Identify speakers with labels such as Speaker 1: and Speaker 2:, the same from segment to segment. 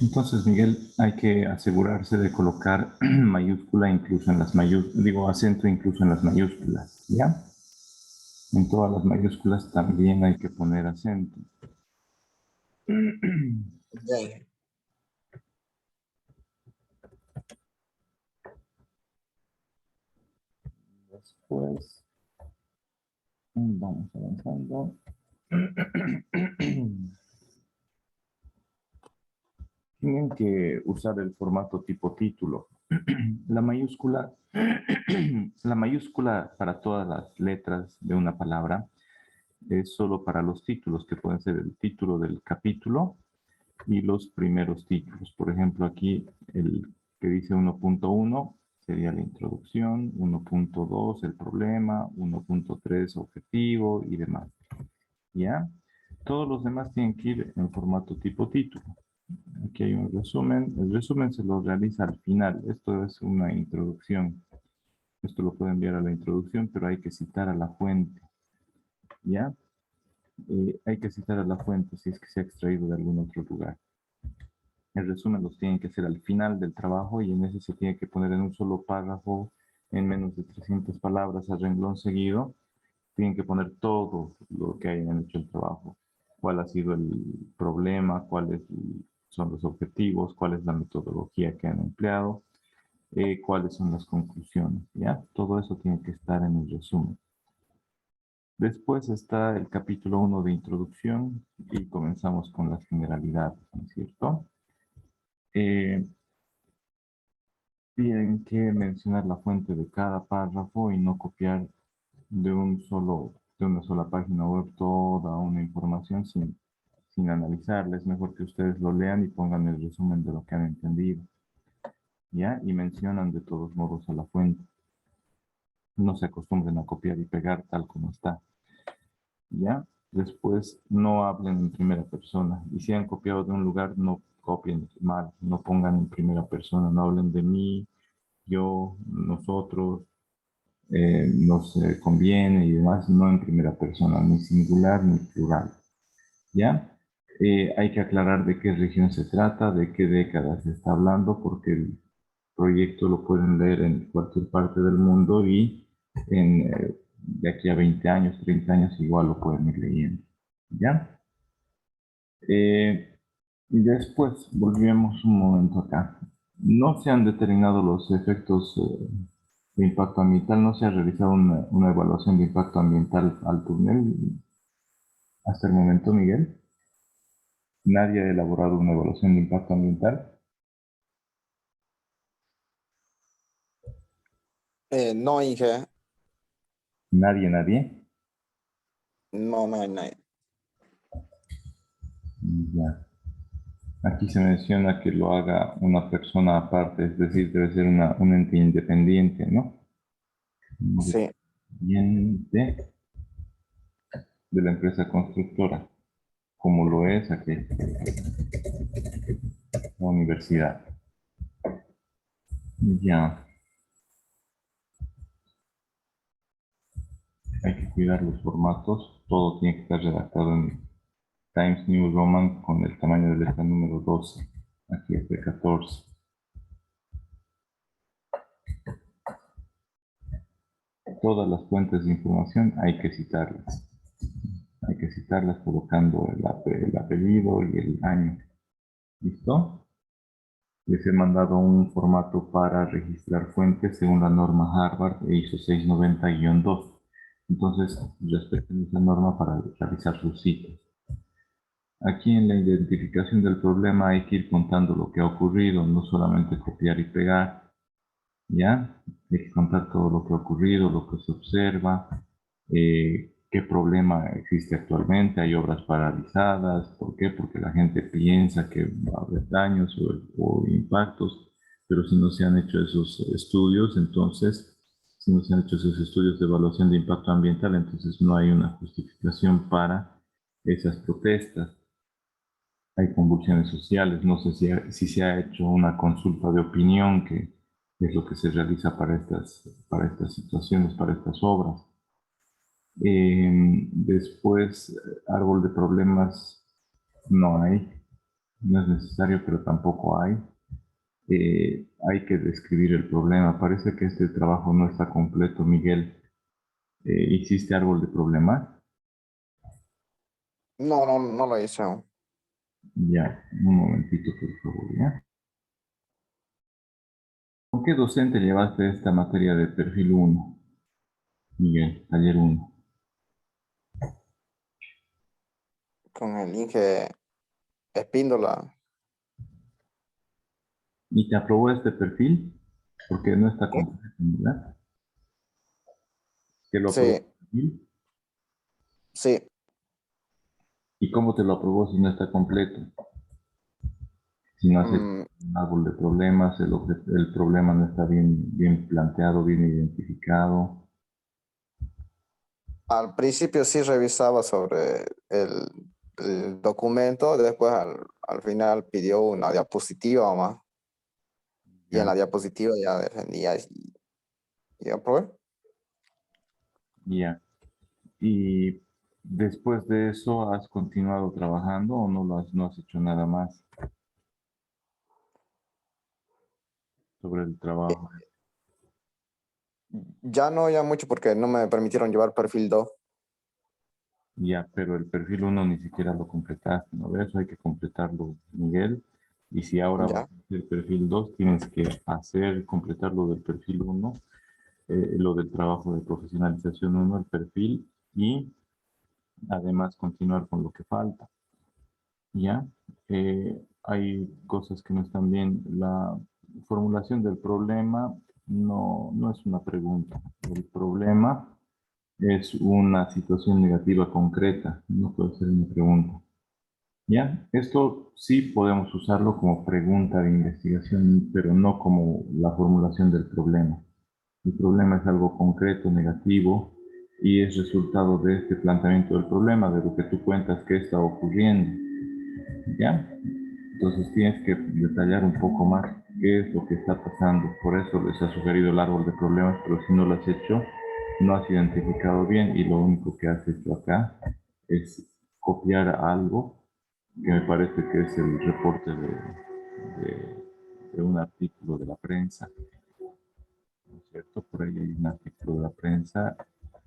Speaker 1: Entonces, Miguel, hay que asegurarse de colocar mayúscula incluso en las mayúsculas, digo acento incluso en las mayúsculas, ¿ya? En todas las mayúsculas también hay que poner acento.
Speaker 2: Ya.
Speaker 1: Después, vamos avanzando. Tienen que usar el formato tipo título. La mayúscula, la mayúscula para todas las letras de una palabra es solo para los títulos, que pueden ser el título del capítulo y los primeros títulos. Por ejemplo, aquí el que dice 1.1 sería la introducción, 1.2 el problema, 1.3 objetivo y demás. ¿Ya? Todos los demás tienen que ir en formato tipo título. Aquí hay un resumen. El resumen se lo realiza al final. Esto es una introducción. Esto lo puede enviar a la introducción, pero hay que citar a la fuente. ¿Ya? Hay que citar a la fuente si es que se ha extraído de algún otro lugar. El resumen los tienen que hacer al final del trabajo y en ese se tiene que poner en un solo párrafo, en menos de 300 palabras, a renglón seguido. Tienen que poner todo lo que hayan hecho el trabajo. Cuál ha sido el problema, cuáles son los objetivos, cuál es la metodología que han empleado, cuáles son las conclusiones, ¿ya? Todo eso tiene que estar en el resumen. Después está el capítulo 1 de introducción y comenzamos con las generalidades, ¿no es cierto? Eh, Tienen que mencionar la fuente de cada párrafo y no copiar de una sola página web toda una información sin analizarla. Es mejor que ustedes lo lean y pongan el resumen de lo que han entendido, ¿ya? Y mencionan de todos modos a la fuente. No se acostumbren a copiar y pegar tal como está, ¿ya? Después no hablen en primera persona. Y si han copiado de un lugar, no copien mal, no pongan en primera persona, no hablen de mí, yo, nosotros, nos conviene y demás, no en primera persona, ni singular ni plural. ¿Ya? Hay que aclarar de qué región se trata, de qué década se está hablando, porque el proyecto lo pueden leer en cualquier parte del mundo y de aquí a 20 años, 30 años, igual lo pueden ir leyendo. ¿Ya? Y después, volvemos un momento acá. No se han determinado los efectos de impacto ambiental, no se ha realizado una evaluación de impacto ambiental al túnel hasta el momento, Miguel. Nadie ha elaborado una evaluación de impacto ambiental.
Speaker 2: No, Inge,
Speaker 1: Nadie.
Speaker 2: no, no hay nadie.
Speaker 1: Ya. Aquí se menciona que lo haga una persona aparte, es decir, debe ser un ente independiente, ¿no?
Speaker 2: Sí,
Speaker 1: Independiente de la empresa constructora, como lo es aquí, la universidad. Ya, hay que cuidar los formatos, todo tiene que estar redactado en Times New Roman con el tamaño de letra número 12. Aquí es de 14. Todas las fuentes de información hay que citarlas. Hay que citarlas colocando el apellido y el año. ¿Listo? Les he mandado un formato para registrar fuentes según la norma Harvard e ISO 690-2. Entonces, respeten esa norma para realizar sus citas. Aquí en la identificación del problema hay que ir contando lo que ha ocurrido, no solamente copiar y pegar, ¿ya? Hay que contar todo lo que ha ocurrido, lo que se observa, qué problema existe actualmente, hay obras paralizadas, ¿por qué? Porque la gente piensa que va a haber daños o impactos, pero si no se han hecho esos estudios, entonces, si no se han hecho esos estudios de evaluación de impacto ambiental, entonces no hay una justificación para esas protestas. Hay convulsiones sociales, no sé si se ha hecho una consulta de opinión, que es lo que se realiza para estas situaciones, para estas obras. Después, árbol de problemas no hay. No es necesario, pero tampoco hay. Hay que describir el problema. Parece que este trabajo no está completo, Miguel. ¿Hiciste árbol de problemas?
Speaker 2: No lo hice aún.
Speaker 1: Ya, un momentito, por favor, ¿ya? ¿Con qué docente llevaste esta materia de perfil uno, Miguel, taller uno?
Speaker 2: Con el Inge Espíndola.
Speaker 1: ¿Y te aprobó este perfil? Porque no está
Speaker 2: ¿Sí?
Speaker 1: completo, ¿verdad? ¿Te lo aprobó
Speaker 2: Sí,
Speaker 1: el perfil?
Speaker 2: sí.
Speaker 1: ¿Y cómo te lo aprobó si no está completo? Si no has hecho
Speaker 2: Mm,
Speaker 1: un árbol de problemas, el problema no está bien planteado, bien identificado.
Speaker 2: Al principio sí revisaba sobre el documento, después al final pidió una diapositiva más. Y en
Speaker 1: Ya,
Speaker 2: la diapositiva ya defendía y aprobé.
Speaker 1: ya. ¿Y después de eso has continuado trabajando o no has hecho nada más sobre el trabajo?
Speaker 2: Ya no, ya mucho porque no me permitieron llevar perfil 2.
Speaker 1: Ya, pero el perfil uno ni siquiera lo completaste, ¿no? Eso hay que completarlo, Miguel. Y si ahora vas
Speaker 2: Ya.
Speaker 1: a hacer el perfil 2 tienes que completar lo del perfil uno, lo del trabajo de profesionalización uno, el perfil, y además continuar con lo que falta. ¿Ya? Hay cosas que no están bien. La formulación del problema no es una pregunta. El problema es una situación negativa concreta, no puede ser una pregunta. ¿Ya? Esto sí podemos usarlo como pregunta de investigación, pero no como la formulación del problema. El problema es algo concreto, negativo, y es resultado de este planteamiento del problema, de lo que tú cuentas que está ocurriendo. ¿Ya? Entonces tienes que detallar un poco más qué es lo que está pasando. Por eso les ha sugerido el árbol de problemas, pero si no lo has hecho, no has identificado bien y lo único que has hecho acá es copiar algo que me parece que es el reporte de un artículo de la prensa, ¿no es cierto? Por ahí hay un artículo de la prensa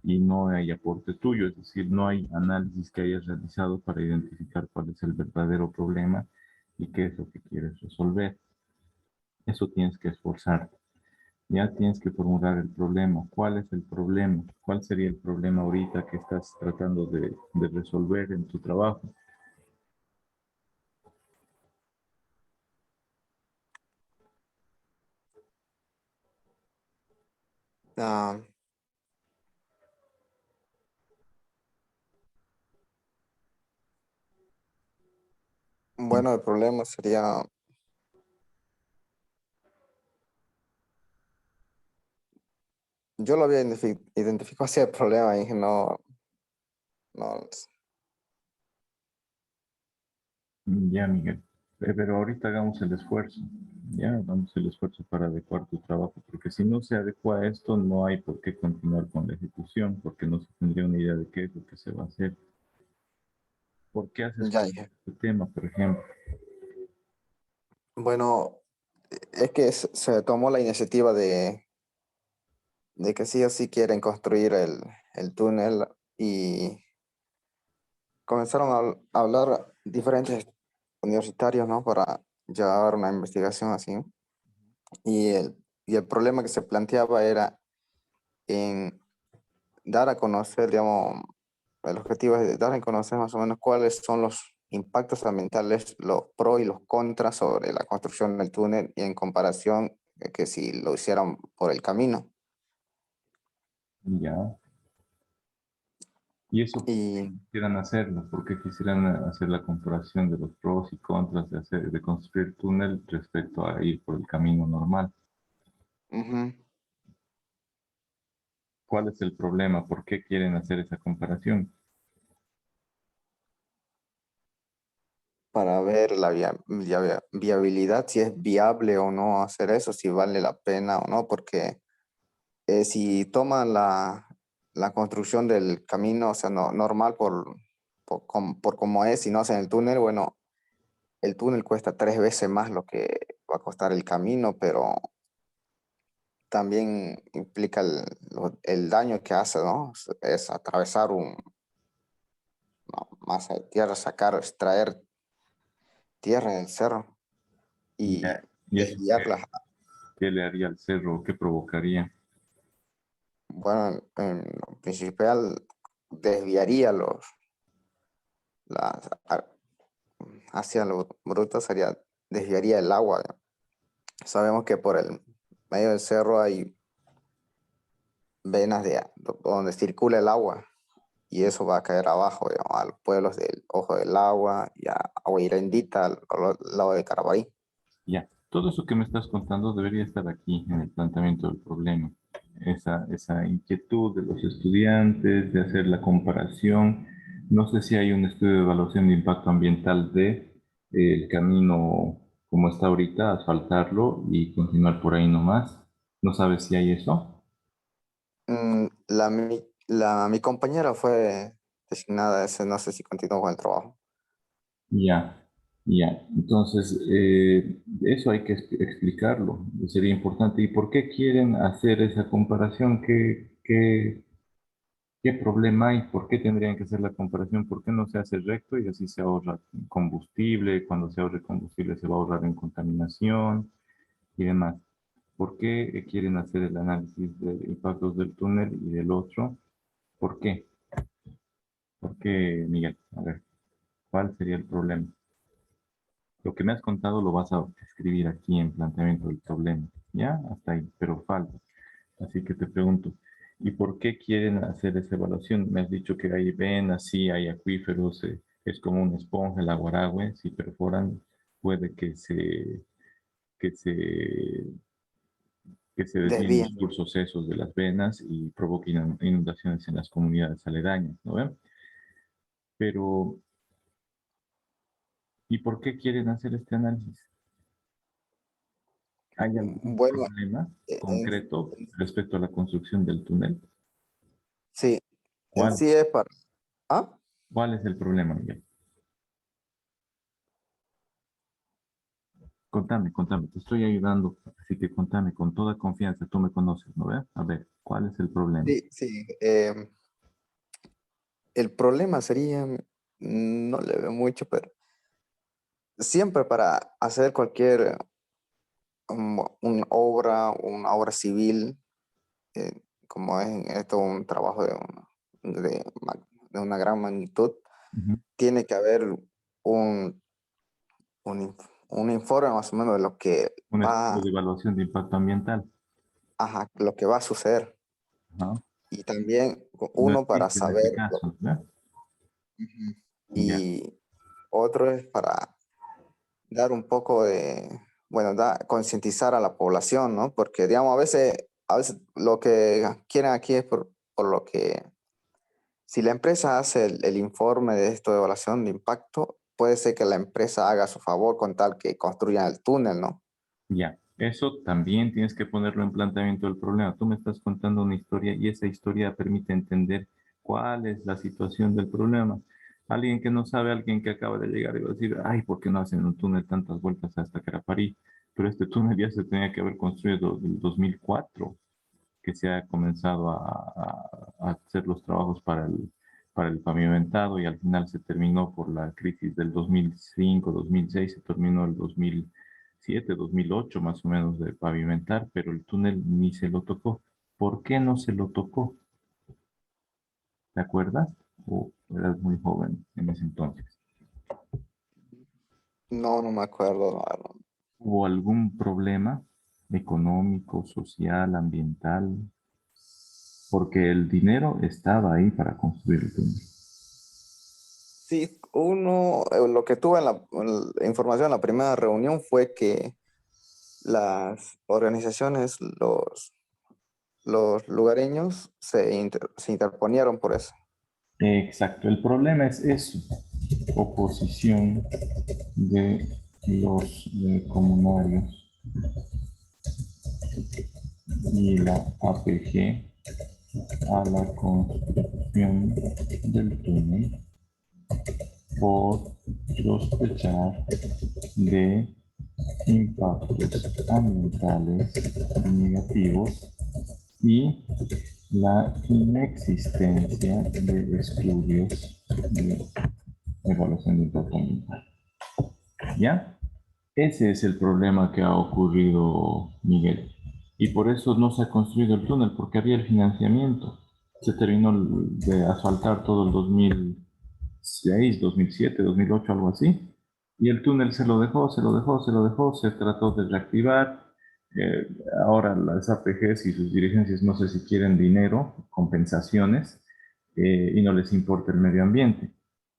Speaker 1: y no hay aporte tuyo, es decir, no hay análisis que hayas realizado para identificar cuál es el verdadero problema y qué es lo que quieres resolver. Eso tienes que esforzarte. Ya tienes que formular el problema. ¿Cuál es el problema? ¿Cuál sería el problema ahorita que estás tratando de resolver en tu trabajo?
Speaker 2: Ah, bueno, el problema sería, yo lo había identificado así el problema y dije, no,
Speaker 1: Ya, Miguel. Pero ahorita hagamos el esfuerzo. Ya, hagamos el esfuerzo para adecuar tu trabajo, porque si no se adecua a esto, no hay por qué continuar con la ejecución, porque no se tendría una idea de qué es lo que se va a hacer. ¿Por qué has
Speaker 2: ya
Speaker 1: escogido
Speaker 2: dije.
Speaker 1: este tema, por ejemplo?
Speaker 2: Bueno, es que se tomó la iniciativa de que sí o sí quieren construir el túnel y comenzaron a hablar diferentes universitarios, ¿no? Para llevar una investigación así. Y el problema que se planteaba era en dar a conocer, digamos, el objetivo es de dar a conocer más o menos cuáles son los impactos ambientales, los pros y los contras sobre la construcción del túnel y en comparación que si lo hicieran por el camino.
Speaker 1: Ya. ¿Y eso por qué
Speaker 2: Y
Speaker 1: quisieran hacerlo? ¿Por qué quisieran hacer la comparación de los pros y contras de construir túnel respecto a ir por el camino normal?
Speaker 2: ujú,
Speaker 1: ¿Cuál es el problema? ¿Por qué quieren hacer esa comparación?
Speaker 2: para ver la viabilidad, si es viable o no hacer eso, si vale la pena o no, porque si toman la construcción del camino, o sea, normal por como es, si no hacen el túnel, bueno, el túnel cuesta 3 veces más lo que va a costar el camino, pero también implica el daño que hace, ¿no? Es atravesar una masa de tierra, sacar, extraer tierra del cerro y
Speaker 1: Ya. ¿Y eso
Speaker 2: desviarla.
Speaker 1: qué le haría al cerro? ¿Qué provocaría?
Speaker 2: Bueno, en lo principal desviaría las, a- hacia lo bruto sería desviaría el agua. ¿No? Sabemos que por el medio del cerro hay venas donde circula el agua y eso va a caer abajo, digamos, a los pueblos del Ojo del Agua y a Agua Irendita, al lado de Carabalí.
Speaker 1: Ya. Todo eso que me estás contando debería estar aquí en el planteamiento del problema. Esa inquietud de los estudiantes de hacer la comparación. No sé si hay un estudio de evaluación de impacto ambiental de el camino como está ahorita, asfaltarlo y continuar por ahí nomás. ¿No sabes si hay eso?
Speaker 2: Mi compañera fue designada a ese, no sé si continuó con el trabajo.
Speaker 1: Ya, ya. Entonces, eso hay que explicarlo. Sería importante. ¿Y por qué quieren hacer esa comparación? ¿Qué problema hay? ¿Por qué tendrían que hacer la comparación? ¿Por qué no se hace recto y así se ahorra combustible? Cuando se ahorre combustible se va a ahorrar en contaminación y demás. ¿Por qué quieren hacer el análisis de impactos del túnel y del otro? ¿Por qué? ¿Por qué, Miguel? A ver, ¿cuál sería el problema? Lo que me has contado lo vas a escribir aquí en planteamiento del problema. ¿Ya? Hasta ahí, pero falta. Así que te pregunto, ¿y por qué quieren hacer esa evaluación? Me has dicho que hay venas, sí, hay acuíferos, es como una esponja, el aguaragüe, si perforan, puede que se, que se desvíen los
Speaker 2: Desvían.
Speaker 1: cursos esos de las venas y provoquen inundaciones en las comunidades aledañas, ¿no ven? Pero, ¿y por qué quieren hacer este análisis? ¿Hay algún
Speaker 2: Bueno,
Speaker 1: problema
Speaker 2: e- en,
Speaker 1: concreto respecto a la construcción del túnel?
Speaker 2: sí, en
Speaker 1: ¿Cuál,
Speaker 2: sí es para... ¿Ah?
Speaker 1: cuál es el problema, Miguel? Contame, contame, te estoy ayudando, así que contame con toda confianza, tú me conoces, ¿no ves? A ver, ¿cuál es el problema?
Speaker 2: Sí, sí. El problema sería, no le veo mucho, pero siempre para hacer cualquier una obra civil, como es en esto un trabajo de una gran magnitud,
Speaker 1: Ujú.
Speaker 2: tiene que haber un, un informe más o menos de
Speaker 1: Un estudio de evaluación de impacto ambiental.
Speaker 2: lo que va a suceder.
Speaker 1: Ajá.
Speaker 2: Y también
Speaker 1: No
Speaker 2: uno para
Speaker 1: existe en este
Speaker 2: saber,
Speaker 1: caso, ¿verdad?
Speaker 2: Ujú.
Speaker 1: Ya.
Speaker 2: Y otro es para dar un poco de, bueno, concientizar a la población, ¿no? Porque, digamos, a veces lo que quieren aquí es por lo que, si la empresa hace el informe de esto de evaluación de impacto, puede ser que la empresa haga a su favor con tal que construyan el túnel, ¿no?
Speaker 1: Ya, eso también tienes que ponerlo en planteamiento del problema. Tú me estás contando una historia y esa historia permite entender cuál es la situación del problema. Alguien que no sabe, alguien que acaba de llegar y va a decir, ay, ¿por qué no hacen un túnel tantas vueltas hasta Caraparí? Pero este túnel ya se tenía que haber construido en el 2004, que se ha comenzado a hacer los trabajos para el pavimentado y al final se terminó por la crisis del 2005, 2006, se terminó el 2007, 2008 más o menos de pavimentar, pero el túnel ni se lo tocó. ¿Por qué no se lo tocó? ¿Te acuerdas? ¿O eras muy joven en ese entonces?
Speaker 2: No, no me acuerdo, la verdad.
Speaker 1: ¿Hubo algún problema económico, social, ambiental? Porque el dinero estaba ahí para construir el túnel.
Speaker 2: Sí, lo que tuve en la información en la primera reunión fue que las organizaciones, los lugareños se interponieron por eso.
Speaker 1: Exacto, el problema es eso, oposición de los comunarios y la APG a la construcción del túnel por sospechar de impactos ambientales negativos y la inexistencia de estudios de evaluación de impacto ambiental. ¿Ya? Ese es el problema que ha ocurrido, Miguel. Y por eso no se ha construido el túnel, porque había el financiamiento. Se terminó de asfaltar todo el 2006, 2007, 2008, algo así. Y el túnel se lo dejó, se lo dejó, se lo dejó, se trató de reactivar. Eh, Ahora las APGs y sus dirigencias no sé si quieren dinero, compensaciones, y no les importa el medio ambiente.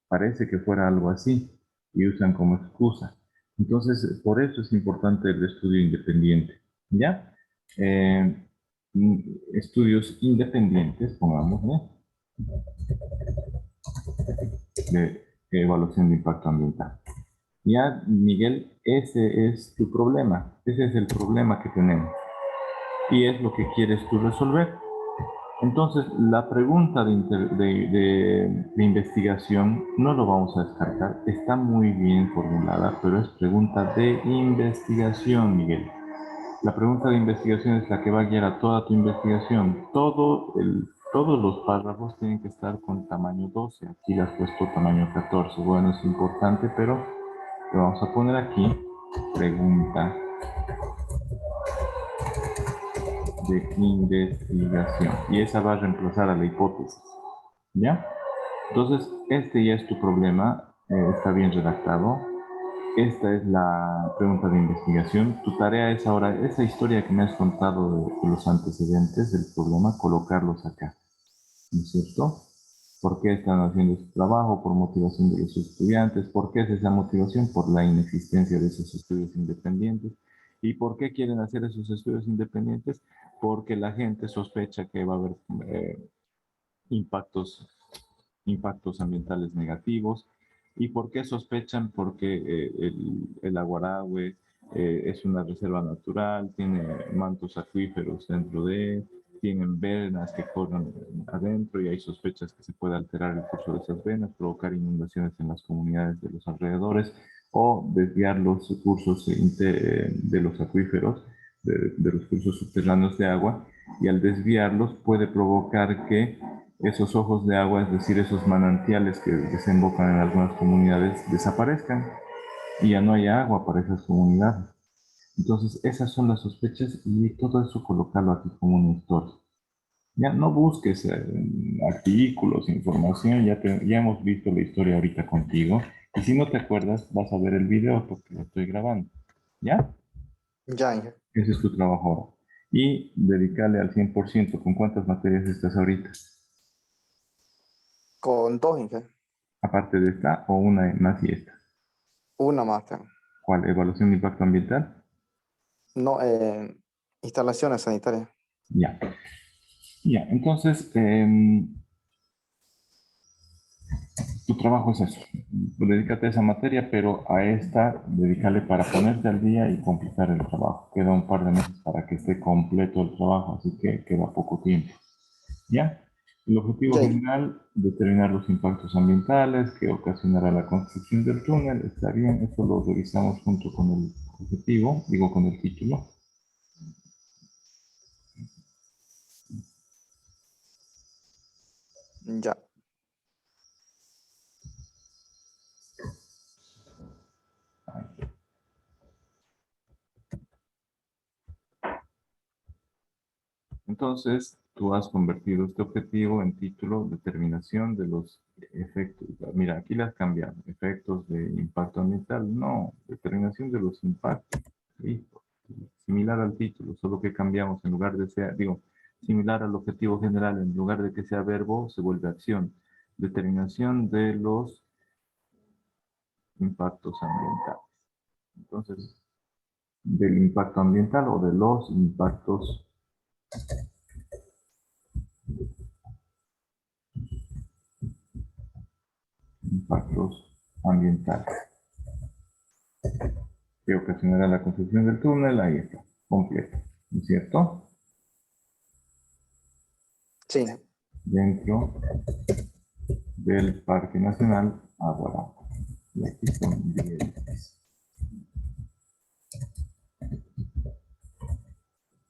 Speaker 1: Parece que fuera algo así y usan como excusa. Entonces, por eso es importante el estudio independiente, ¿ya? Eh, Estudios independientes, pongamos, ¿no? De evaluación de impacto ambiental. Ya, Miguel, ese es tu problema, ese es el problema que tenemos y es lo que quieres tú resolver. Entonces, la pregunta de investigación no lo vamos a descartar, está muy bien formulada, pero es pregunta de investigación, Miguel. La pregunta de investigación es la que va a guiar a toda tu investigación. Todos los párrafos tienen que estar con tamaño 12. Aquí le has puesto tamaño 14. Bueno, es importante, pero lo vamos a poner aquí. Pregunta de investigación. Y esa va a reemplazar a la hipótesis. ¿Ya? Entonces, este ya es tu problema. Está bien redactado. Esta es la pregunta de investigación. Tu tarea es ahora, esa historia que me has contado de los antecedentes del problema, colocarlos acá, ¿no es cierto? ¿Por qué están haciendo este trabajo? Por motivación de los estudiantes. ¿Por qué es esa motivación? Por la inexistencia de esos estudios independientes. ¿Y por qué quieren hacer esos estudios independientes? Porque la gente sospecha que va a haber impactos impactos ambientales negativos. ¿Y por qué sospechan? Porque el Aguarahue es una reserva natural, tiene mantos acuíferos dentro tienen venas que corren adentro y hay sospechas que se puede alterar el curso de esas venas, provocar inundaciones en las comunidades de los alrededores o desviar los cursos de los acuíferos, de los cursos subterráneos de agua, y al desviarlos puede provocar que esos ojos de agua, es decir, esos manantiales que desembocan en algunas comunidades, desaparezcan y ya no haya agua para esas comunidades. Entonces, esas son las sospechas y todo eso colocarlo aquí como una historia. Ya no busques artículos, información, ya hemos visto la historia ahorita contigo. Y si no te acuerdas, vas a ver el video porque lo estoy grabando. ¿Ya?
Speaker 2: Ya, Inge.
Speaker 1: Ese es tu trabajo ahora. Y dedicarle al 100%. ¿Con cuántas materias estás ahorita?
Speaker 2: Con dos, Inge.
Speaker 1: Aparte de esta o una más y esta.
Speaker 2: Una más tengo.
Speaker 1: ¿Cuál? ¿Evaluación de impacto ambiental?
Speaker 2: No, instalaciones sanitarias.
Speaker 1: Ya. Ya, entonces, tu trabajo es eso. Dedícate a esa materia, pero a esta, dedícale para ponerte al día y completar el trabajo. Queda un par de meses para que esté completo el trabajo, así que queda poco tiempo. ¿Ya? El objetivo
Speaker 2: Ya, Inge.
Speaker 1: general, determinar los impactos ambientales que ocasionará la construcción del túnel. Está bien, esto lo revisamos junto con el objetivo, digo con el título.
Speaker 2: Ya.
Speaker 1: Entonces, tú has convertido este objetivo en título, determinación de los efectos. Mira, aquí le has cambiado. Efectos de impacto ambiental. No, determinación de los impactos. Listo. Similar al título, solo que cambiamos en lugar de ser, digo, similar al objetivo general, en lugar de que sea verbo, se vuelve acción. Determinación de los impactos ambientales. Entonces, del impacto ambiental o de los impactos ambientales que ocasionará la construcción del túnel. Ahí está, completo, ¿no es cierto?
Speaker 2: Sí.
Speaker 1: Dentro del Parque Nacional Aguará. Y aquí son 10.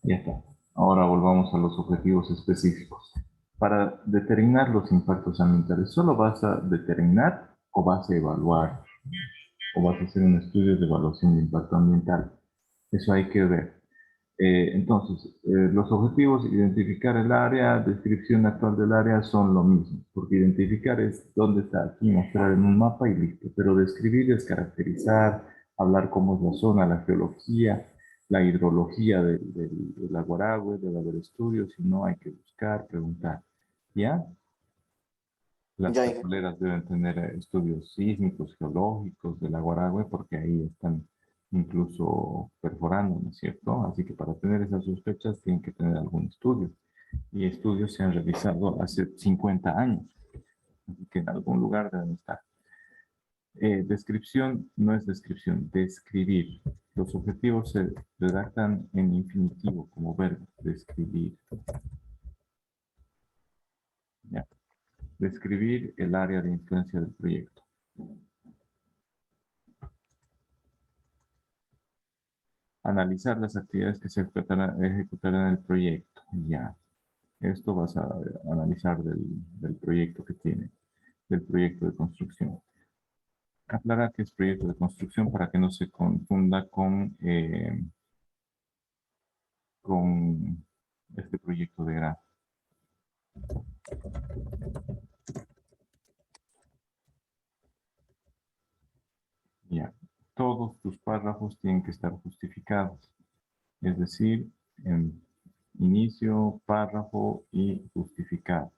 Speaker 1: Ya está. Ahora volvamos a los objetivos específicos. Para determinar los impactos ambientales, ¿solo vas a determinar o vas a evaluar o vas a hacer un estudio de evaluación de impacto ambiental? Eso hay que ver. Entonces, los objetivos, identificar el área, descripción actual del área son lo mismo, porque identificar es dónde está aquí, mostrar en un mapa y listo, pero describir es caracterizar, hablar cómo es la zona, la geología, la hidrología del Aguaragüe, debe haber estudios, si no hay que buscar, preguntar, ¿ya? Las
Speaker 2: Ya,
Speaker 1: petroleras deben tener estudios sísmicos, geológicos del Aguaragüe, porque ahí están incluso perforando, ¿no es cierto? Así que para tener esas sospechas tienen que tener algún estudio. Y estudios se han realizado hace 50 años, así que en algún lugar deben estar. Descripción no es descripción, describir. Los objetivos se redactan en infinitivo como verbo, describir. ¿Ya? Describir el área de influencia del proyecto. Analizar las actividades que se ejecutarán en el proyecto. Ya. Esto vas a analizar del proyecto que tiene, del proyecto de construcción. Aclara que es proyecto de construcción para que no se confunda con este proyecto de grado. Ya. Todos tus párrafos tienen que estar justificados. Es decir, en inicio, párrafo y justificado.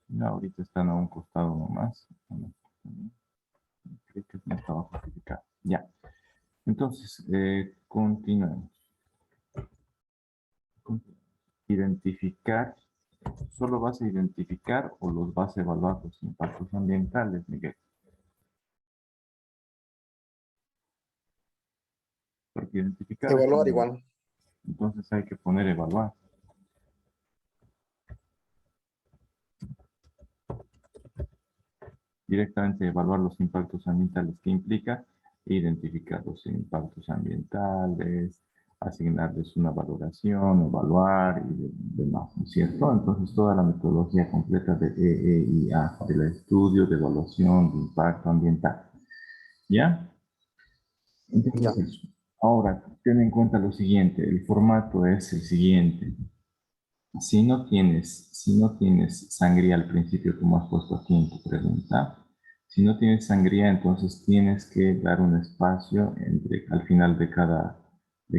Speaker 1: Ya, ahorita están a un costado nomás. Creo que no estaba justificado. Ya. Entonces, continuemos. Identificar. ¿Solo vas a identificar o los vas a evaluar los impactos ambientales, Miguel? Porque identificar es
Speaker 2: evaluar
Speaker 1: uno.
Speaker 2: igual.
Speaker 1: Entonces hay que poner evaluar. Directamente evaluar los impactos ambientales. ¿Qué implica? Identificar los impactos ambientales, asignarles una valoración, evaluar y demás, ¿no es cierto? Entonces toda la metodología completa de EEIA, del estudio de evaluación de impacto ambiental. ¿Ya?
Speaker 2: Ya.
Speaker 1: Entonces eso. Ahora, ten en cuenta lo siguiente, el formato es el siguiente. Si no tienes sangría al principio, como has puesto aquí en tu pregunta, si no tienes sangría, entonces tienes que dar un espacio al final de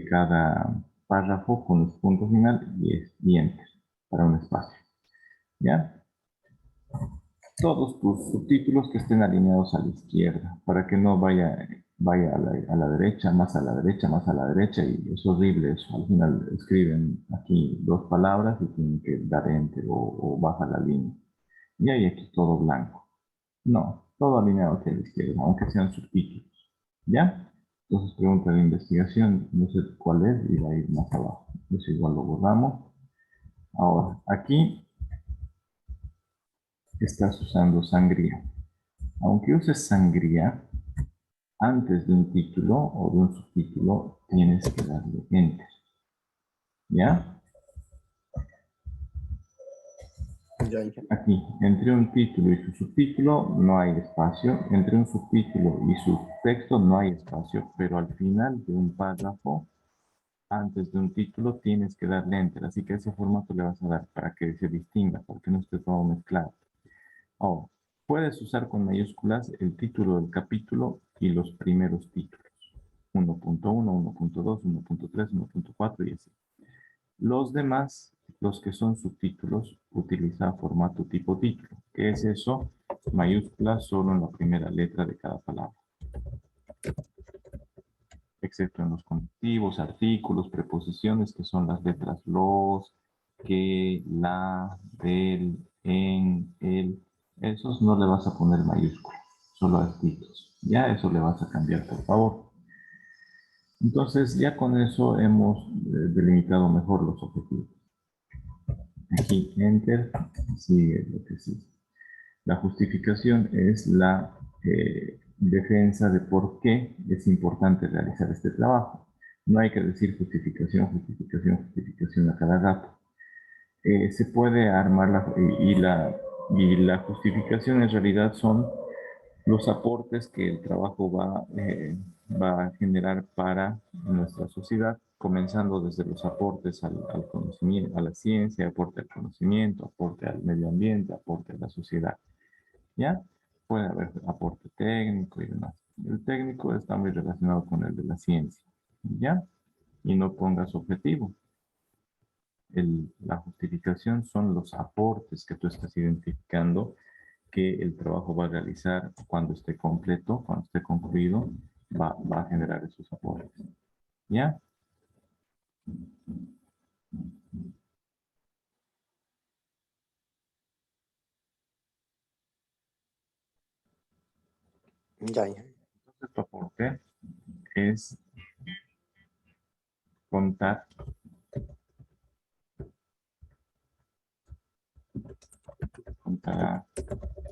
Speaker 1: cada párrafo con los puntos final y enter para un espacio. ¿Ya? Todos tus subtítulos que estén alineados a la izquierda, para que no vaya a la derecha, más a la derecha, más a la derecha, y es horrible eso. Al final escriben aquí dos palabras y tienen que dar enter o baja la línea. Y hay aquí todo blanco. No, todo alineado hacia la izquierda, aunque sean subtítulos. ¿Ya? Entonces pregunta de investigación, no sé cuál es, y va a ir más abajo. Eso igual lo borramos. Ahora, aquí estás usando sangría. Aunque uses sangría, antes de un título o de un subtítulo tienes que darle enter. ¿Ya?
Speaker 2: Ya, ya.
Speaker 1: Aquí, entre un título y su subtítulo no hay espacio. Entre un subtítulo y su texto no hay espacio, pero al final de un párrafo, antes de un título, tienes que darle enter. Así que ese formato le vas a dar para que se distinga, para que no esté todo mezclado. Ahora, puedes usar con mayúsculas el título del capítulo y los primeros títulos. 1.1, 1.2, 1.3, 1.4 y así. Los demás, los que son subtítulos, utilizan formato tipo título. ¿Qué es eso? Mayúsculas solo en la primera letra de cada palabra. Excepto en los conectivos, artículos, preposiciones, que son las letras los, que, la, del, en, el. Esos no le vas a poner mayúsculas, solo artículos. Ya eso le vas a cambiar, por favor. Entonces, ya con eso hemos delimitado mejor los objetivos. Aquí, enter, sigue lo que sigue. La justificación es defensa de por qué es importante realizar este trabajo. No hay que decir justificación, justificación, justificación a cada rato. Se puede armar y la justificación en realidad son los aportes que el trabajo va a generar para nuestra sociedad, comenzando desde los aportes al conocimiento, a la ciencia, aporte al conocimiento, aporte al medio ambiente, aporte a la sociedad. ¿Ya? Puede haber aporte técnico y demás. El técnico está muy relacionado con el de la ciencia. ¿Ya? Y no pongas objetivo. La justificación son los aportes que tú estás identificando que el trabajo va a realizar cuando esté completo, cuando esté concluido, va a generar esos aportes. ¿Ya?
Speaker 2: Ya, ya.
Speaker 1: Entonces, tu aporte es contar, contar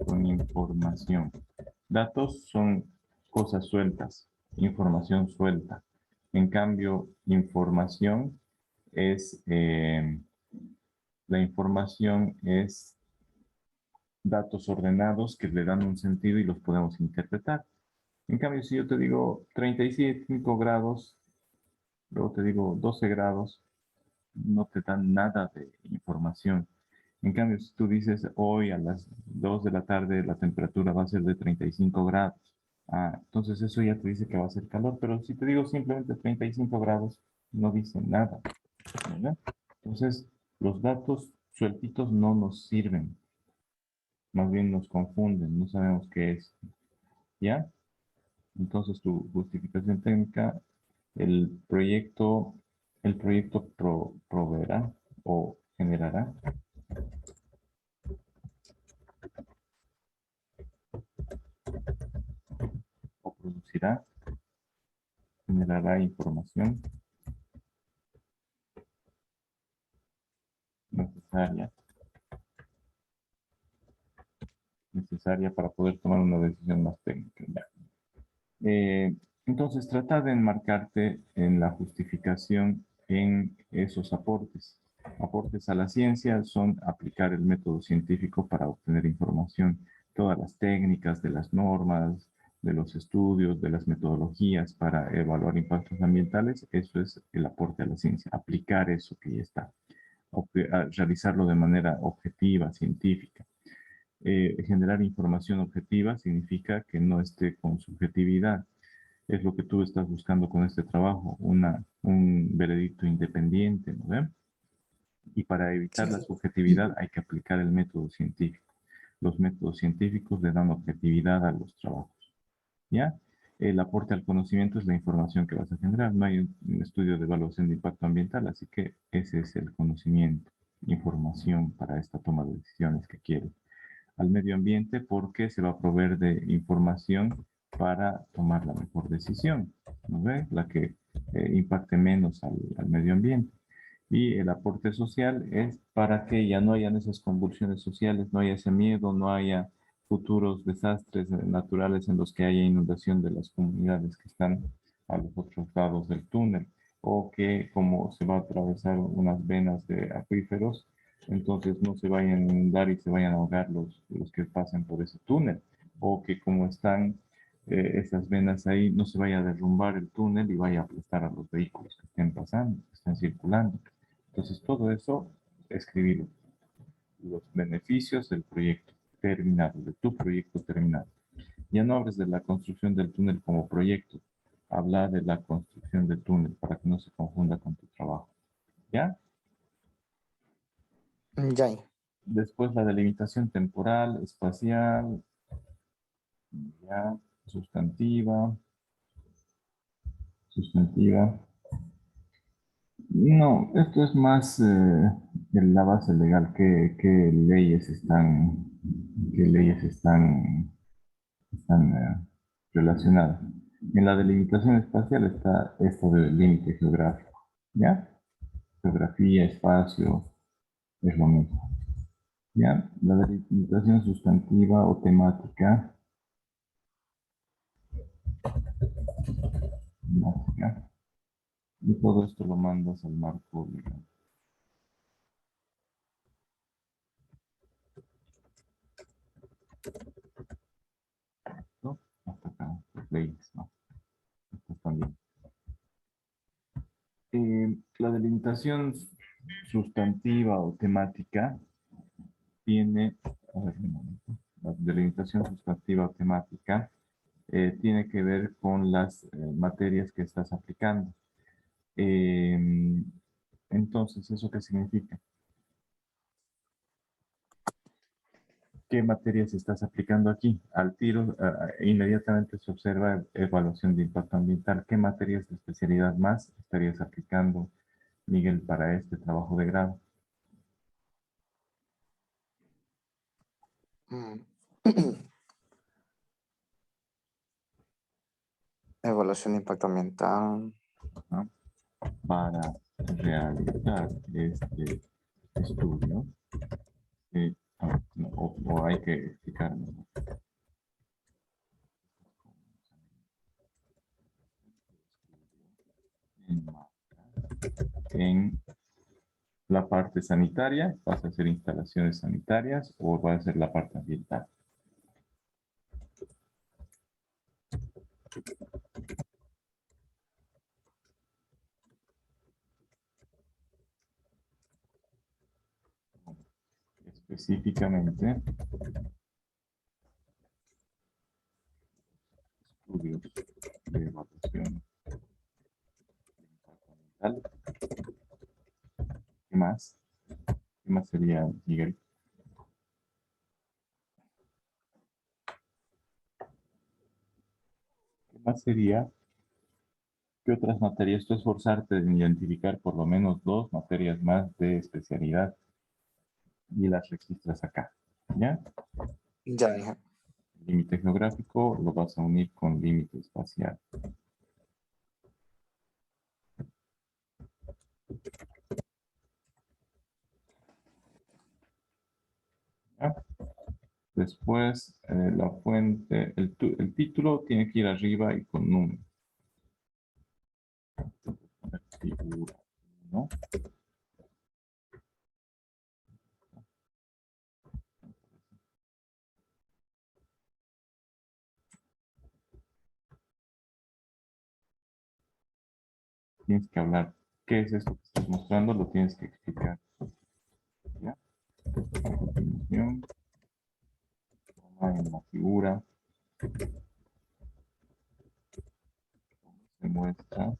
Speaker 1: con información. Datos son cosas sueltas, información suelta. En cambio, información es, la información es datos ordenados que le dan un sentido y los podemos interpretar. En cambio, si yo te digo 35 grados, luego te digo 12 grados, no te dan nada de información. En cambio, si tú dices hoy a las 2 de la tarde la temperatura va a ser de 35 grados, entonces eso ya te dice que va a ser calor, pero si te digo simplemente 35 grados, no dice nada, ¿verdad? Entonces, los datos sueltitos no nos sirven, más bien nos confunden, no sabemos qué es, ¿ya? Entonces, tu justificación técnica, el proyecto, el proyecto proveerá o generará o producirá, generará información necesaria, necesaria para poder tomar una decisión más técnica. ¿Ya? Entonces, trata de enmarcarte en la justificación en esos aportes. Aportes a la ciencia son aplicar el método científico para obtener información. Todas las técnicas de las normas, de los estudios, de las metodologías para evaluar impactos ambientales, eso es el aporte a la ciencia. Aplicar eso que ya está. Realizarlo de manera objetiva, científica. Generar información objetiva significa que no esté con subjetividad. Es lo que tú estás buscando con este trabajo, un veredicto independiente, ¿no ve? Y para evitar la
Speaker 2: Sí.
Speaker 1: subjetividad hay que aplicar el método científico. Los métodos científicos le dan objetividad a los trabajos, ¿ya? El aporte al conocimiento es la información que vas a generar. No hay un estudio de evaluación de impacto ambiental, así que ese es el conocimiento, información para esta toma de decisiones que quieres. Al medio ambiente porque se va a proveer de información para tomar la mejor decisión, ¿no ve? La que impacte menos al medio ambiente. Y el aporte social es para que ya no hayan esas convulsiones sociales, no haya ese miedo, no haya futuros desastres naturales en los que haya inundación de las comunidades que están a los otros lados del túnel, o que como se va a atravesar unas venas de acuíferos, entonces no se vayan a inundar y se vayan a ahogar los que pasen por ese túnel, o que como están esas venas ahí, no se vaya a derrumbar el túnel y vaya a aplastar a los vehículos que estén pasando, que estén circulando. Entonces todo eso, escribir los beneficios del proyecto terminado, de tu proyecto terminado. Ya no hables de la construcción del túnel como proyecto, habla de la construcción del túnel para que no se confunda con tu trabajo. ¿Ya?
Speaker 2: Ya, ya.
Speaker 1: Después la delimitación temporal, espacial, ya, sustantiva, sustantiva. No, esto es más la base legal, qué leyes están relacionadas. En la delimitación espacial está esto del límite geográfico, ¿ya? Geografía, espacio, es lo mismo, ¿ya? La delimitación sustantiva o temática ¿Ya? Y todo esto lo mandas al marco legal. ¿No? Hasta acá, las leyes, ¿no? Esto también. La delimitación sustantiva o temática tiene, a ver, un momento. La delimitación sustantiva o temática tiene que ver con las materias que estás aplicando. Entonces, ¿eso qué significa? ¿Qué materias estás aplicando aquí? Al tiro, inmediatamente se observa evaluación de impacto ambiental. ¿Qué materias de especialidad más estarías aplicando, Miguel, para este trabajo de grado?
Speaker 2: Mm. Evaluación de impacto ambiental.
Speaker 1: ¿No? Para realizar este estudio, o hay que explicarlo, ¿no? En la parte sanitaria, ¿vas a hacer instalaciones sanitarias o va a ser la parte ambiental? Específicamente, estudios de evaluación de impacto ambiental. ¿Qué más? ¿Qué más sería, Miguel? ¿Qué más sería? ¿Qué otras materias? Tú esforzarte en identificar por lo menos 2 materias más de especialidad y las registras acá. ¿Ya?
Speaker 2: Ya, hija.
Speaker 1: Límite geográfico lo vas a unir con límite espacial. ¿Ya? Después, la fuente, el título tiene que ir arriba y con número. Figura, ¿no? Tienes que hablar. ¿Qué es esto que estás mostrando? Lo tienes que explicar. ¿Ya? A continuación, toma en la figura, se muestra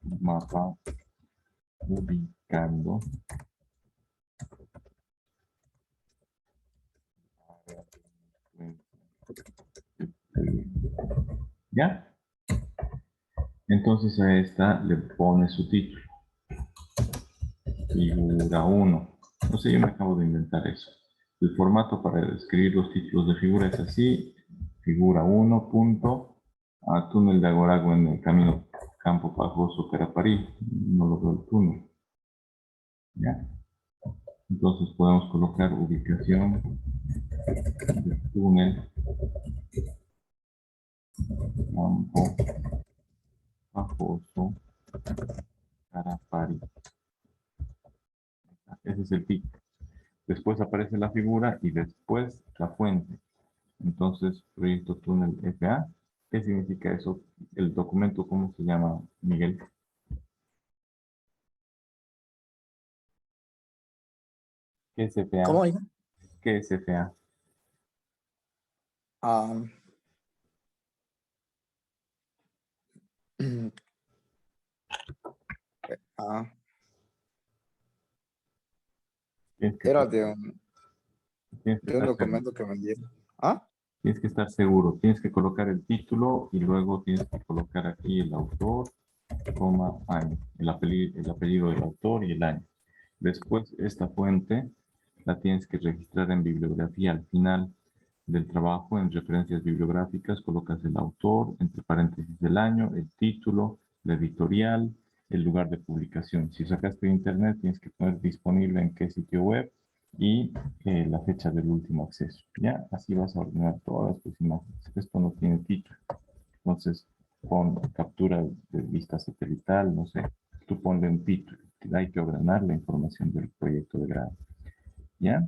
Speaker 1: un mapa ubicando área de influencia. ¿Ya? Entonces a esta le pone su título. Figura 1. No sé, yo me acabo de inventar eso. El formato para escribir los títulos de figura es así. Figura 1. Punto, a túnel de Agorago en el camino Campo Pajoso Caraparí. No lo veo el túnel. ¿Ya? Entonces podemos colocar ubicación del túnel Campo Pajoso Caraparí. Ese es el pico. Después aparece la figura y después la fuente. Entonces, proyecto túnel FA. ¿Qué significa eso? El documento, ¿cómo se llama, Miguel? ¿Qué es FA?
Speaker 2: ¿Cómo, hija?
Speaker 1: ¿Qué es FA?
Speaker 2: Ah, ah,
Speaker 1: Tienes que
Speaker 2: era
Speaker 1: estar,
Speaker 2: de un,
Speaker 1: tienes que
Speaker 2: de un
Speaker 1: estar seguro.
Speaker 2: documento que me dieron. ¿Ah?
Speaker 1: Tienes que estar seguro. Tienes que colocar el título y luego tienes que colocar aquí el autor, coma, año. El apellido del autor y el año. Después, esta fuente la tienes que registrar en bibliografía al final del trabajo. En referencias bibliográficas colocas el autor, entre paréntesis el año, el título, la editorial, el lugar de publicación. Si sacaste de internet, tienes que poner disponible en qué sitio web y la fecha del último acceso. ¿Ya? Así vas a ordenar todas tus imágenes. Esto no tiene título. Entonces, pon captura de vista satelital, no sé. Tú ponle un título. Hay que ordenar la información del proyecto de grado. ¿Ya?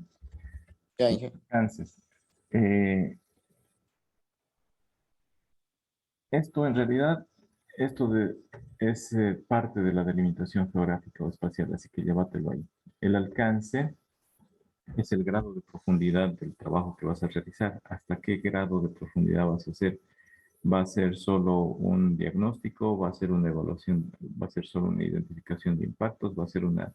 Speaker 2: Ya, Inge.
Speaker 1: Entonces, esto en realidad, es parte de la delimitación geográfica o espacial, así que llévatelo ahí. El alcance es el grado de profundidad del trabajo que vas a realizar. ¿Hasta qué grado de profundidad vas a hacer? ¿Va a ser solo un diagnóstico? ¿Va a ser una evaluación? ¿Va a ser solo una identificación de impactos? ¿Va a ser una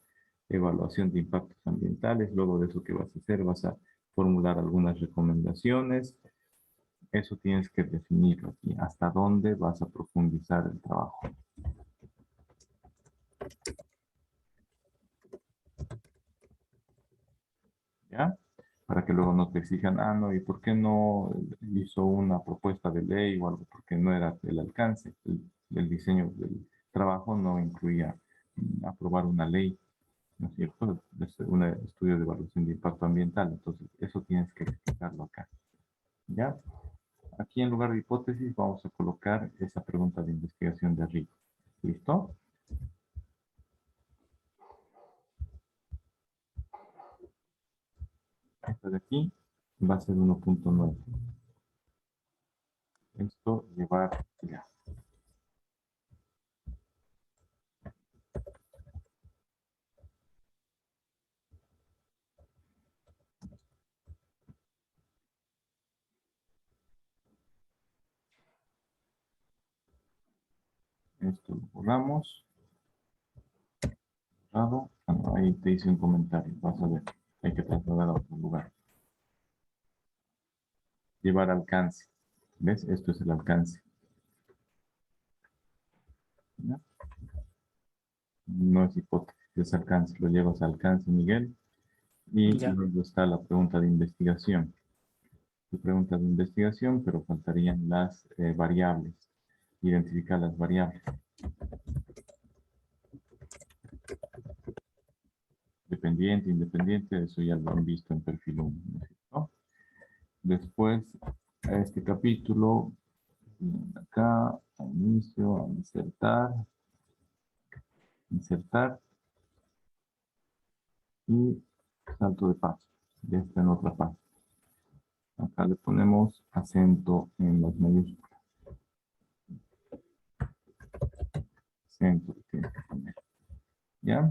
Speaker 1: evaluación de impactos ambientales? Luego de eso, ¿qué vas a hacer? ¿Vas a formular algunas recomendaciones? Eso tienes que definirlo aquí. ¿Hasta dónde vas a profundizar el trabajo? ¿Ya? Para que luego no te exijan, ah, no, ¿y por qué no hizo una propuesta de ley o algo? Porque no era el alcance. El diseño del trabajo no incluía aprobar una ley, ¿no es cierto? Es un estudio de evaluación de impacto ambiental. Entonces, eso tienes que explicarlo acá. ¿Ya? Aquí en lugar de hipótesis vamos a colocar esa pregunta de investigación de arriba. ¿Listo? Esta de aquí va a ser 1.9. Esto llevar ya. Esto lo borramos. Borrado. Ah, no, ahí te hice un comentario. Vas a ver. Hay que trasladar a otro lugar. Llevar alcance. ¿Ves? Esto es el alcance. ¿Ya? No es hipótesis, es alcance. Lo llevas a alcance, Miguel. Y
Speaker 3: Ya.
Speaker 1: luego está la pregunta de investigación. Tu pregunta de investigación, pero faltarían las variables. Identificar las variables. Dependiente, independiente, eso ya lo han visto en perfil 1, ¿no? Después, a este capítulo, acá, a inicio, a insertar y salto de paso. Ya está en otra parte. Acá le ponemos acento en las mayúsculas. Acento que tiene que poner. ¿Ya?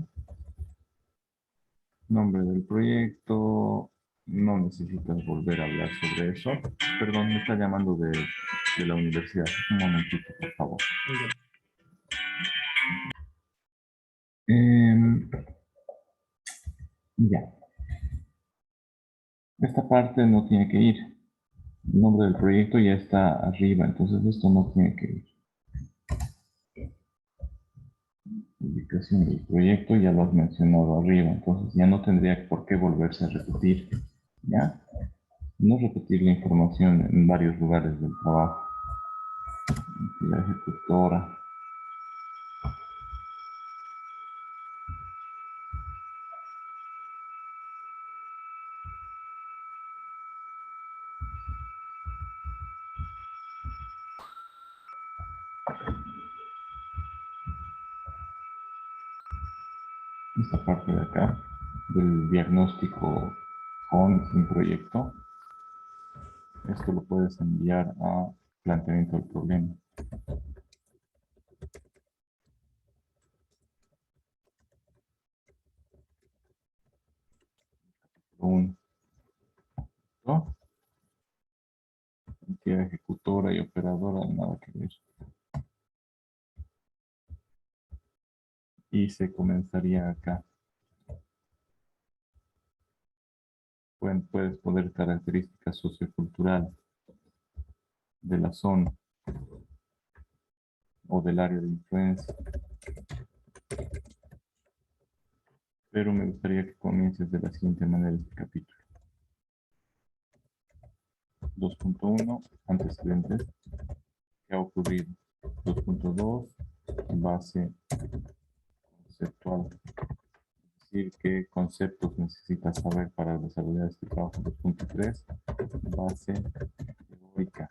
Speaker 1: Nombre del proyecto. No necesitas volver a hablar sobre eso. Perdón, me está llamando de la universidad. Un momentito, por favor.
Speaker 3: Ya.
Speaker 1: Ya. Esta parte no tiene que ir. El nombre del proyecto ya está arriba, entonces esto no tiene que ir. Ubicación del proyecto ya lo has mencionado arriba, entonces ya no tendría por qué volverse a repetir. ¿Ya? No repetir la información en varios lugares del trabajo. La ejecutora. Esta parte de acá, del diagnóstico con sin proyecto, esto lo puedes enviar a planteamiento del problema. Uno, ¿no? Entidad ejecutora y operadora, nada que ver. Y se comenzaría acá. Puedes poner características socioculturales de la zona o del área de influencia. Pero me gustaría que comiences de la siguiente manera este capítulo. 2.1, antecedentes. ¿Qué ha ocurrido? 2.2, base conceptual. Es decir qué conceptos necesitas saber para desarrollar este trabajo. 2.3, base teórica.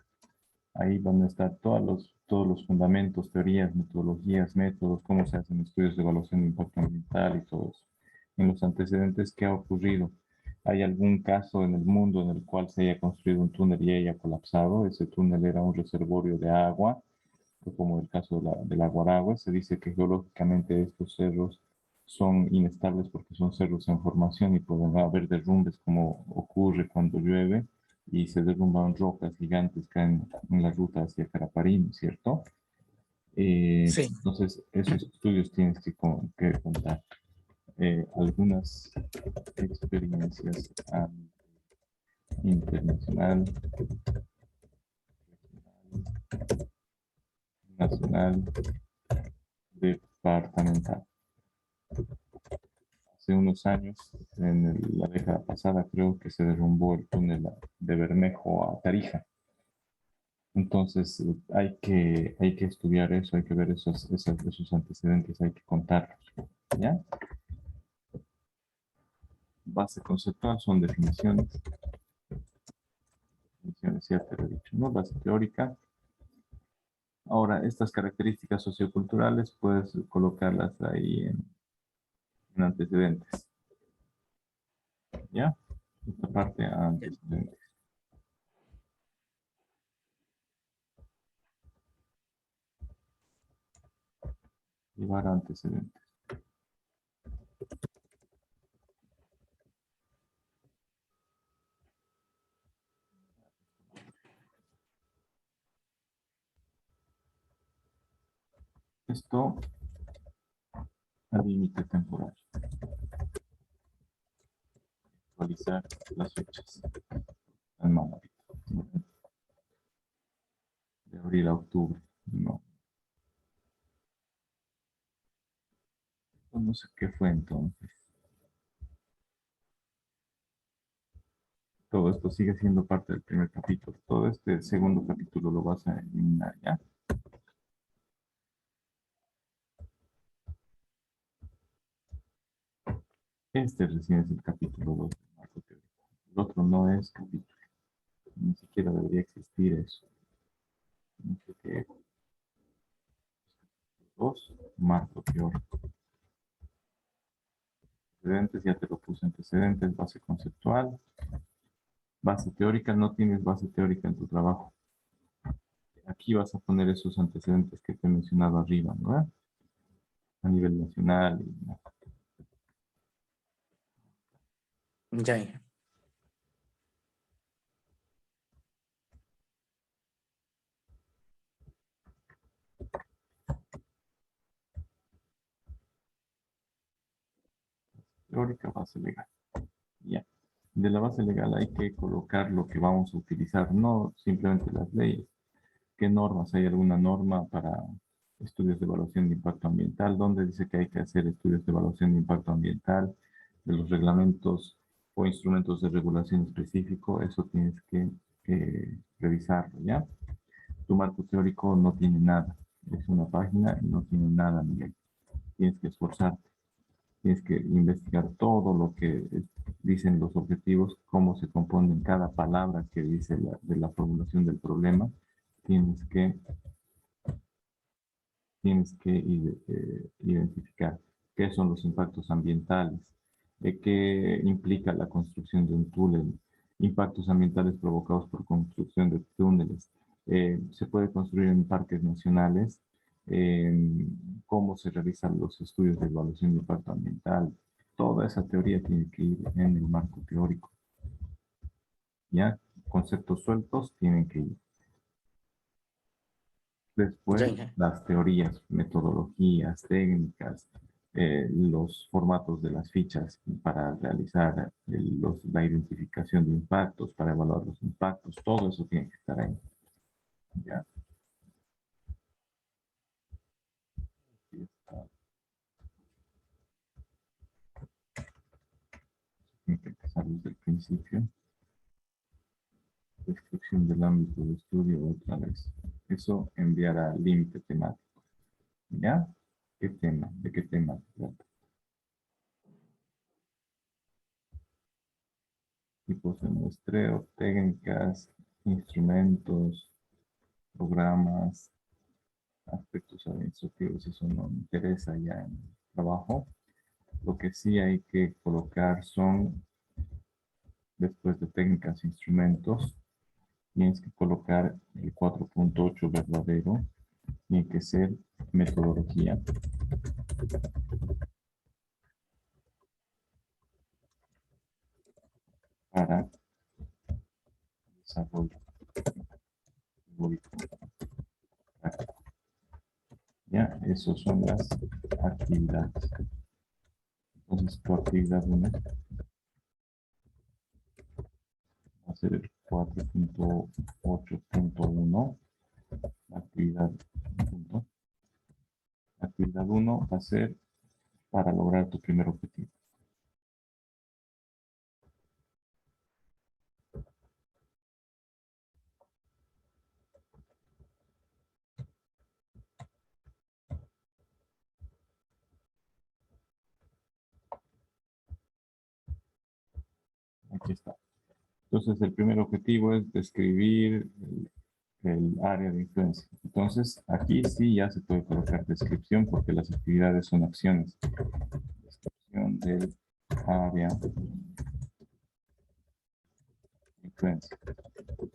Speaker 1: Ahí van a estar todos los fundamentos, teorías, metodologías, métodos, cómo se hacen estudios de evaluación de impacto ambiental y todo eso. En los antecedentes, ¿qué ha ocurrido? ¿Hay algún caso en el mundo en el cual se haya construido un túnel y haya colapsado? Ese túnel era un reservorio de agua, como el caso de la Guaragua. Se dice que geológicamente estos cerros son inestables porque son cerros en formación y pueden haber derrumbes como ocurre cuando llueve y se derrumban rocas gigantes que caen en la ruta hacia Caraparín, ¿cierto?
Speaker 3: Sí.
Speaker 1: Entonces, esos estudios tienes que contar. Algunas experiencias a nivel internacional, nacional, departamental. Hace unos años, en la década pasada, creo que se derrumbó el túnel de Bermejo a Tarija. Entonces, hay que estudiar eso, hay que ver esos antecedentes, hay que contarlos. ¿Ya? Base conceptual son definiciones. Definiciones, ya te lo he dicho, ¿no? Base teórica. Ahora, estas características socioculturales puedes colocarlas ahí en antecedentes. ¿Ya? Esta parte antecedentes. Llevar antecedentes. Esto al límite temporal. Actualizar las fechas. Tan mal ahorita. De abril a octubre. No. No sé qué fue entonces. Todo esto sigue siendo parte del primer capítulo. Todo este segundo capítulo lo vas a eliminar, ¿ya? Este recién es el capítulo 2 del marco teórico. El otro no es capítulo. Ni siquiera debería existir eso. No sé qué es. 2, marco teórico. Antecedentes, ya te lo puse antecedentes, base conceptual. Base teórica, no tienes base teórica en tu trabajo. Aquí vas a poner esos antecedentes que te he mencionado arriba, ¿no? A nivel nacional.
Speaker 3: Ya, ya.
Speaker 1: Teórica, base legal. Ya. De la base legal hay que colocar lo que vamos a utilizar, no simplemente las leyes. ¿Qué normas? ¿Hay alguna norma para estudios de evaluación de impacto ambiental? ¿Dónde dice que hay que hacer estudios de evaluación de impacto ambiental? De los reglamentos o instrumentos de regulación específico, eso tienes que revisarlo, ¿ya? Tu marco teórico no tiene nada. Es una página y no tiene nada, Miguel. Tienes que esforzarte. Tienes que investigar todo lo que dicen los objetivos, cómo se componen cada palabra que dice de la formulación del problema. Tienes que identificar qué son los impactos ambientales, qué implica la construcción de un túnel, impactos ambientales provocados por construcción de túneles. Se puede construir en parques nacionales, cómo se realizan los estudios de evaluación de impacto ambiental. Toda esa teoría tiene que ir en el marco teórico. ¿Ya? Conceptos sueltos tienen que ir. Después,
Speaker 3: Ya, ya.
Speaker 1: las teorías, metodologías, técnicas, los formatos de las fichas para realizar la identificación de impactos, para evaluar los impactos, todo eso tiene que estar ahí. ¿Ya? Aquí está. Tiene que empezar desde el principio. Descripción del ámbito de estudio otra vez. Eso enviará límite temático. ¿Ya? ¿Qué tema? ¿De qué tema se trata? tipos de muestreo, técnicas, instrumentos, programas, aspectos administrativos, eso no me interesa ya en el trabajo. Lo que sí hay que colocar son, después de técnicas e instrumentos, tienes que colocar el 4.8 verdadero, tiene que ser metodología. Para desarrollo teórico práctico. Ya, esas son las actividades. Entonces, tu actividad 1 va a ser el 4.8.1. Actividad 1. Actividad 1 va a ser para lograr tu primer objetivo. Aquí está. Entonces, el primer objetivo es describir el área de influencia. Entonces, aquí sí ya se puede colocar descripción porque las actividades son acciones. Descripción del área de influencia.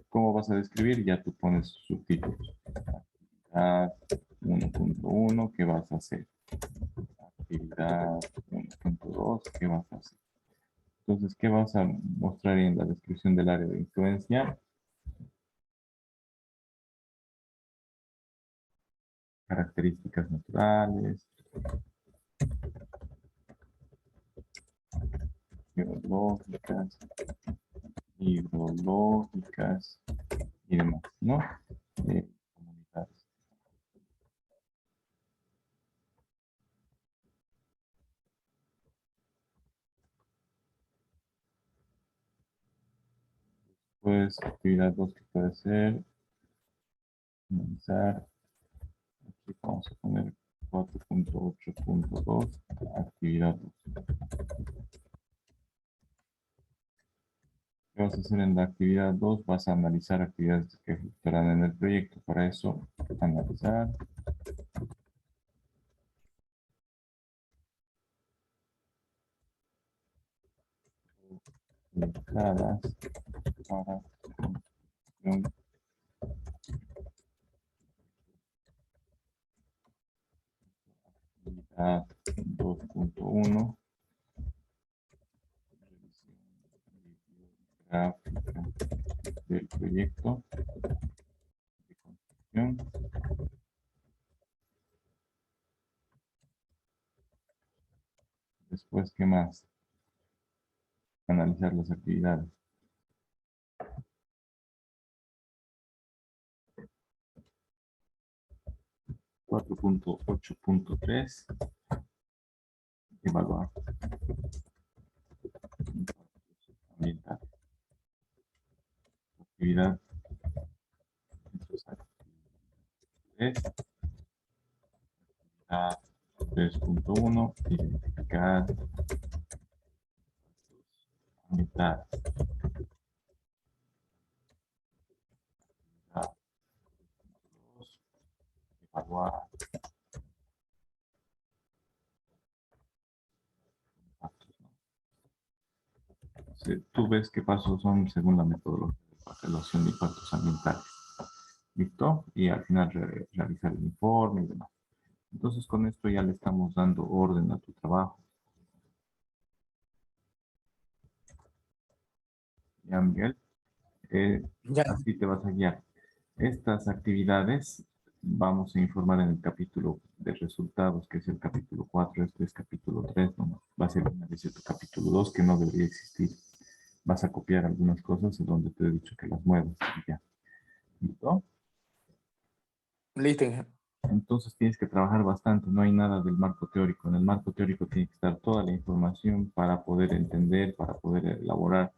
Speaker 1: ¿Cómo vas a describir? Ya tú pones subtítulos. Actividad 1.1, ¿qué vas a hacer? Actividad 1.2, ¿qué vas a hacer? Entonces, ¿qué vas a mostrar en la descripción del área de influencia? Características naturales, geológicas, hidrológicas y demás, ¿no? Comunitarias. Pues actividad 2 que puede ser analizar. Aquí vamos a poner 4.8.2 actividad 2. ¿Qué vas a hacer en la actividad 2? Vas a analizar actividades que ejecutarán en el proyecto. Para eso, analizar. Para construcción. Actividad 2.1. Gráfica del proyecto de construcción. Después, ¿qué más? Analizar las actividades. Cuatro punto 8.3. Evaluar. Ambiental. Actividad. Actividad 3.1. Identificar. Ambiental. Evaluar. Tú ves qué pasos son según la metodología de evaluación de impactos ambientales. ¿Listo? Y al final realizar el informe y demás. Entonces con esto ya le estamos dando orden a tu trabajo. Ya, Miguel.
Speaker 3: Ya.
Speaker 1: Así te vas a guiar. Estas actividades vamos a informar en el capítulo de resultados, que es el capítulo 4. Este es capítulo 3, ¿no? Va a ser una vez tu capítulo 2, que no debería existir. Vas a copiar algunas cosas en donde te he dicho que las muevas. Y ya. ¿Listo?
Speaker 3: Listo, ingeniero.
Speaker 1: Entonces tienes que trabajar bastante, no hay nada del marco teórico. En el marco teórico tiene que estar toda la información para poder entender, para poder elaborar.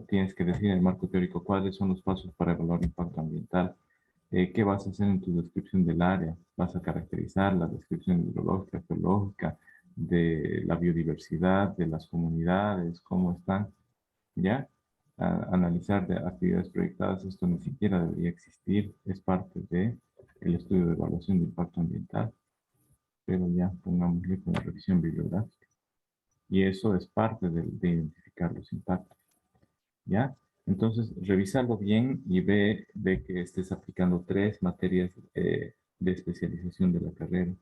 Speaker 1: Tienes que decir en el marco teórico cuáles son los pasos para evaluar impacto ambiental, qué vas a hacer en tu descripción del área, vas a caracterizar la descripción hidrológica, geológica, de la biodiversidad, de las comunidades, cómo están, ¿ya? analizar de actividades proyectadas, esto ni siquiera debería existir, es parte de el estudio de evaluación de impacto ambiental, pero ya pongámosle como revisión bibliográfica. Y eso es parte de identificar los impactos, ¿ya? Entonces, revisarlo bien y ve que estés aplicando 3 materias de especialización de la carrera.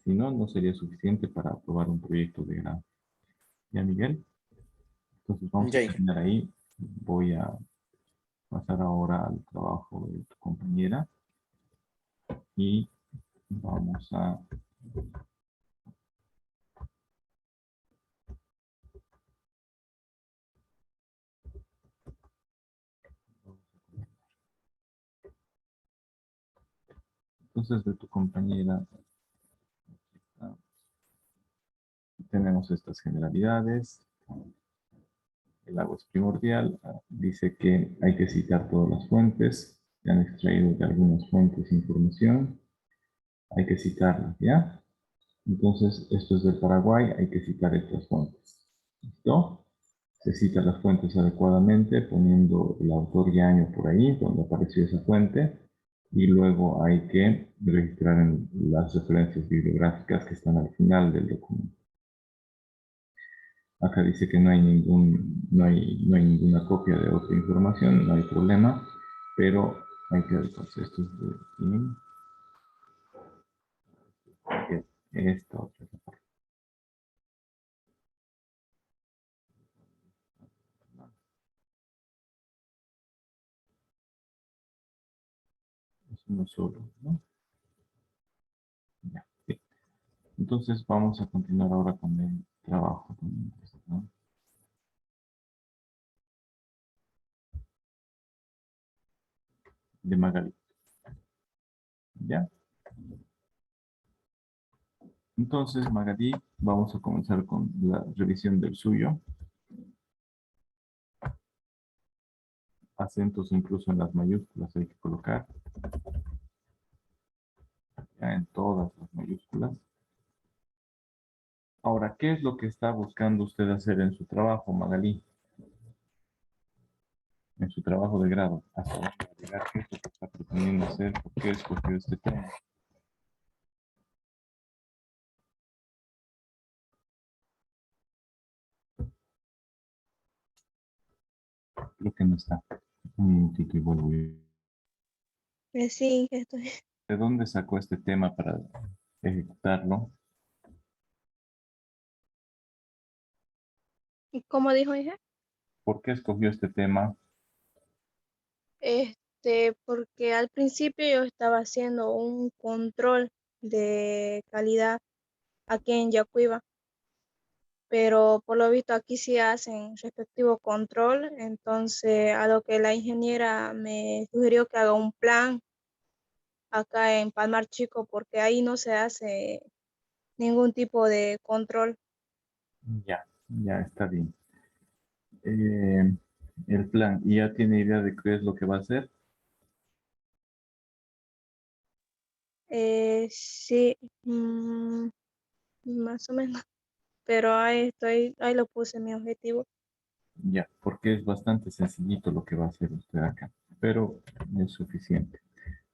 Speaker 1: Si no, no sería suficiente para aprobar un proyecto de grado. ¿Ya, Miguel? Entonces vamos a
Speaker 3: Ya.
Speaker 1: terminar ahí. Voy a pasar ahora al trabajo de tu compañera y vamos a... Entonces, de tu compañera ah, tenemos estas generalidades. El agua es primordial. Dice que hay que citar todas las fuentes. Se han extraído de algunas fuentes información. Hay que citarlas, ¿ya? Entonces, esto es del Paraguay. Hay que citar estas fuentes. ¿Listo? Se citan las fuentes adecuadamente poniendo el autor y año por ahí, donde apareció esa fuente. Y luego hay que registrar en las referencias bibliográficas que están al final del documento. Acá dice que no hay ninguna copia de otra información, no hay problema, pero hay que entonces esto es de esta otra parte. Es uno solo, ¿no? Ya, sí. Entonces vamos a continuar ahora con el trabajo, ¿no? De Magali. ¿Ya? Entonces, Magali, vamos a comenzar con la revisión del suyo. Acentos incluso en las mayúsculas hay que colocar. Ya en todas las mayúsculas. Ahora, ¿qué es lo que está buscando usted hacer en su trabajo, Magali? En su trabajo de grado. ¿Hasta dónde va a llegar? ¿Qué es lo que está pretendiendo hacer? ¿Por qué escogió este tema? Creo que no está. Un minutito y vuelvo.
Speaker 4: Sí, estoy.
Speaker 1: ¿De dónde sacó este tema para ejecutarlo?
Speaker 4: ¿Y cómo dijo hija?
Speaker 1: ¿Por qué escogió este tema?
Speaker 4: Porque al principio yo estaba haciendo un control de calidad aquí en Yacuiba, pero por lo visto aquí sí hacen respectivo control, entonces a lo que la ingeniera me sugirió que haga un plan acá en Palmar Chico, porque ahí no se hace ningún tipo de control.
Speaker 1: Ya, ya está bien. El plan, ¿y ya tiene idea de qué es lo que va a hacer?
Speaker 4: Sí, más o menos, pero ahí estoy, ahí lo puse mi objetivo.
Speaker 1: Ya, porque es bastante sencillito lo que va a hacer usted acá, pero es suficiente.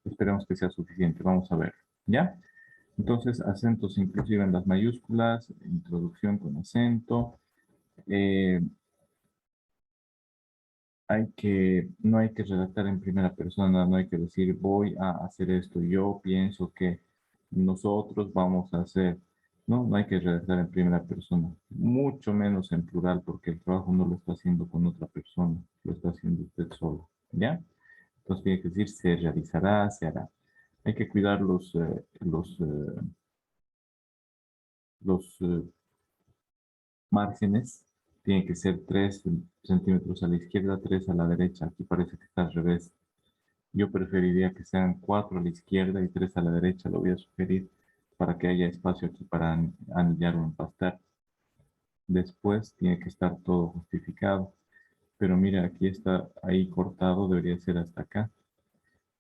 Speaker 1: Esperemos que sea suficiente. Vamos a ver, ¿ya? Entonces, acentos inclusive en las mayúsculas, introducción con acento. eh, no hay que redactar en primera persona, no hay que decir voy a hacer esto, yo pienso que nosotros vamos a hacer. No, no hay que redactar en primera persona, mucho menos en plural, porque el trabajo no lo está haciendo con otra persona, lo está haciendo usted solo, ¿ya? Entonces tiene que decir se realizará, se hará. Hay que cuidar los márgenes. Tiene que ser 3 centímetros a la izquierda, 3 a la derecha. Aquí parece que está al revés. Yo preferiría que sean 4 a la izquierda y 3 a la derecha. Lo voy a sugerir para que haya espacio aquí para anillar o empastar. Después tiene que estar todo justificado. Pero mira, aquí está ahí cortado, debería ser hasta acá.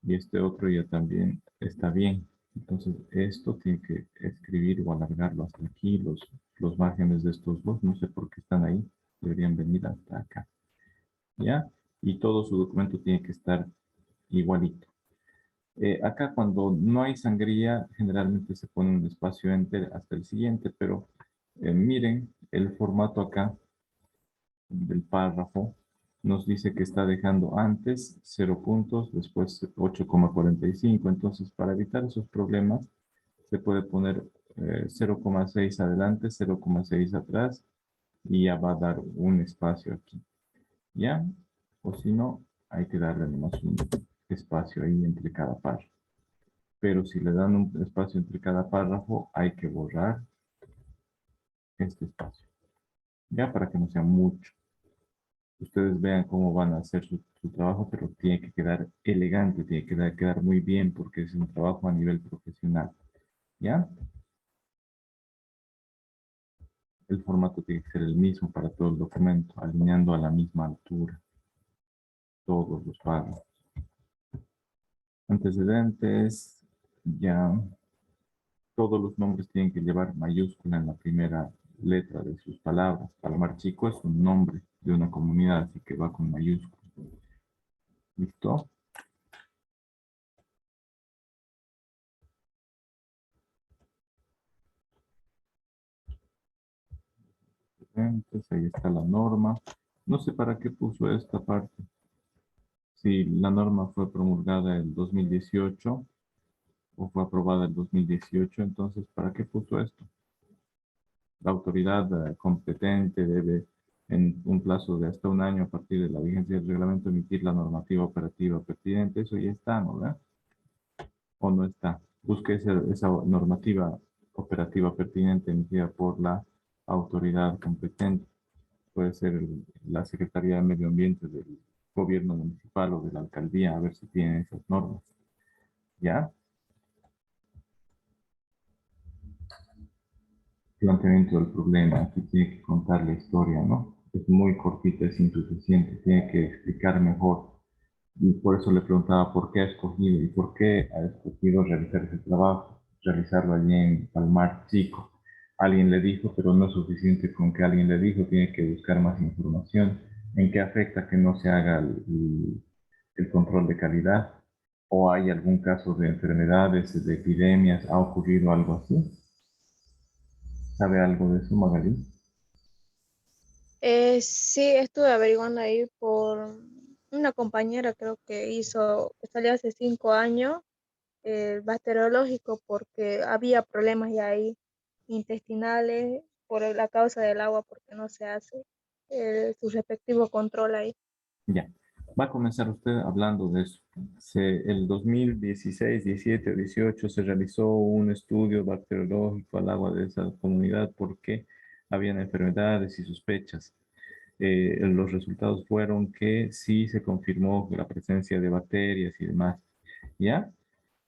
Speaker 1: Y este otro ya también está bien. Entonces, esto tiene que escribir o alargarlo hasta aquí. Los márgenes de estos dos, no sé por qué están ahí, deberían venir hasta acá. ¿ya? Y todo su documento tiene que estar igualito. Acá cuando no hay sangría, generalmente se pone un espacio enter hasta el siguiente, pero miren el formato acá del párrafo. Nos dice que está dejando antes 0 puntos, después 8,45. Entonces, para evitar esos problemas, se puede poner 0,6 adelante, 0,6 atrás, y ya va a dar un espacio aquí. ¿Ya? O si no, hay que darle nomás un espacio ahí entre cada párrafo. Pero si le dan un espacio entre cada párrafo, hay que borrar este espacio. Ya, para que no sea mucho. Ustedes vean cómo van a hacer su trabajo, pero tiene que quedar elegante, tiene que quedar muy bien, porque es un trabajo a nivel profesional. ¿Ya? El formato tiene que ser el mismo para todo el documento, alineando a la misma altura todos los párrafos. Antecedentes, ya todos los nombres tienen que llevar mayúscula en la primera letra de sus palabras. Palmar Chico es un nombre de una comunidad, así que va con mayúscula. ¿Listo? Entonces, ahí está la norma. No sé para qué puso esta parte. Si la norma fue promulgada en 2018 o fue aprobada en 2018, entonces, ¿para qué puso esto? La autoridad competente debe, en un plazo de hasta un año a partir de la vigencia del reglamento, emitir la normativa operativa pertinente. Eso ya está, ¿no? ¿Verdad? ¿O no está? Busque esa normativa operativa pertinente emitida por la autoridad competente. Puede ser la Secretaría de Medio Ambiente del gobierno municipal o de la alcaldía, a ver si tienen esas normas. ¿Ya? Planteamiento del problema. Aquí tiene que contar la historia, ¿no? Es muy cortita, es insuficiente. Tiene que explicar mejor. Y por eso le preguntaba por qué ha escogido y por qué ha escogido realizar ese trabajo, realizarlo allí en Palmar Chico. Alguien le dijo, pero no es suficiente con que alguien le dijo, tiene que buscar más información. ¿En qué afecta que no se haga el control de calidad? ¿O hay algún caso de enfermedades, de epidemias? ¿Ha ocurrido algo así? ¿Sabe algo de eso, Magalí?
Speaker 4: Sí, estuve averiguando ahí por una compañera, creo que salió hace 5 años, el bacteriológico, porque había problemas ya ahí intestinales por la causa del agua, porque no se hace su respectivo control ahí.
Speaker 1: Ya. Va a comenzar usted hablando de eso. El 2016, 17 o 18 se realizó un estudio bacteriológico al agua de esa comunidad porque habían enfermedades y sospechas. Los resultados fueron que sí se confirmó la presencia de bacterias y demás. ¿Ya?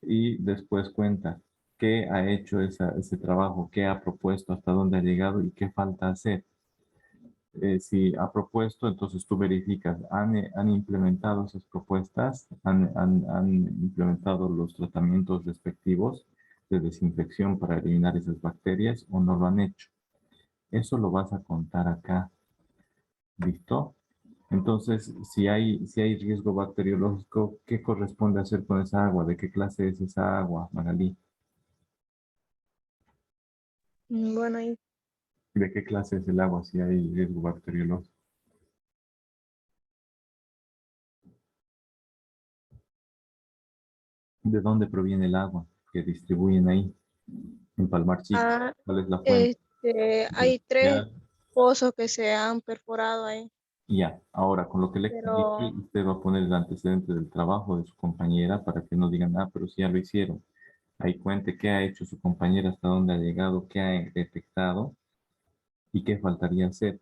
Speaker 1: Y después cuenta qué ha hecho ese trabajo, qué ha propuesto, hasta dónde ha llegado y qué falta hacer. Si ha propuesto, entonces tú verificas, ¿han implementado esas propuestas? ¿Han implementado los tratamientos respectivos de desinfección para eliminar esas bacterias o no lo han hecho? Eso lo vas a contar acá. ¿Listo? Entonces, si hay riesgo bacteriológico, ¿qué corresponde hacer con esa agua? ¿De qué clase es esa agua, Magalí?
Speaker 4: Bueno, y
Speaker 1: ¿De qué clase es el agua si hay riesgo bacteriológico? ¿De dónde proviene el agua que distribuyen ahí en Palmar Chico?
Speaker 4: ah,
Speaker 1: ¿Cuál es la fuente?
Speaker 4: hay 3
Speaker 1: Ya,
Speaker 4: pozos que se han perforado ahí,
Speaker 1: ya. Ahora, con lo que le expliqué,
Speaker 4: pero
Speaker 1: usted va a poner el antecedente del trabajo de su compañera para que no digan, pero si ya lo hicieron. Ahí cuente qué ha hecho su compañera, hasta dónde ha llegado, qué ha detectado y qué faltaría hacer.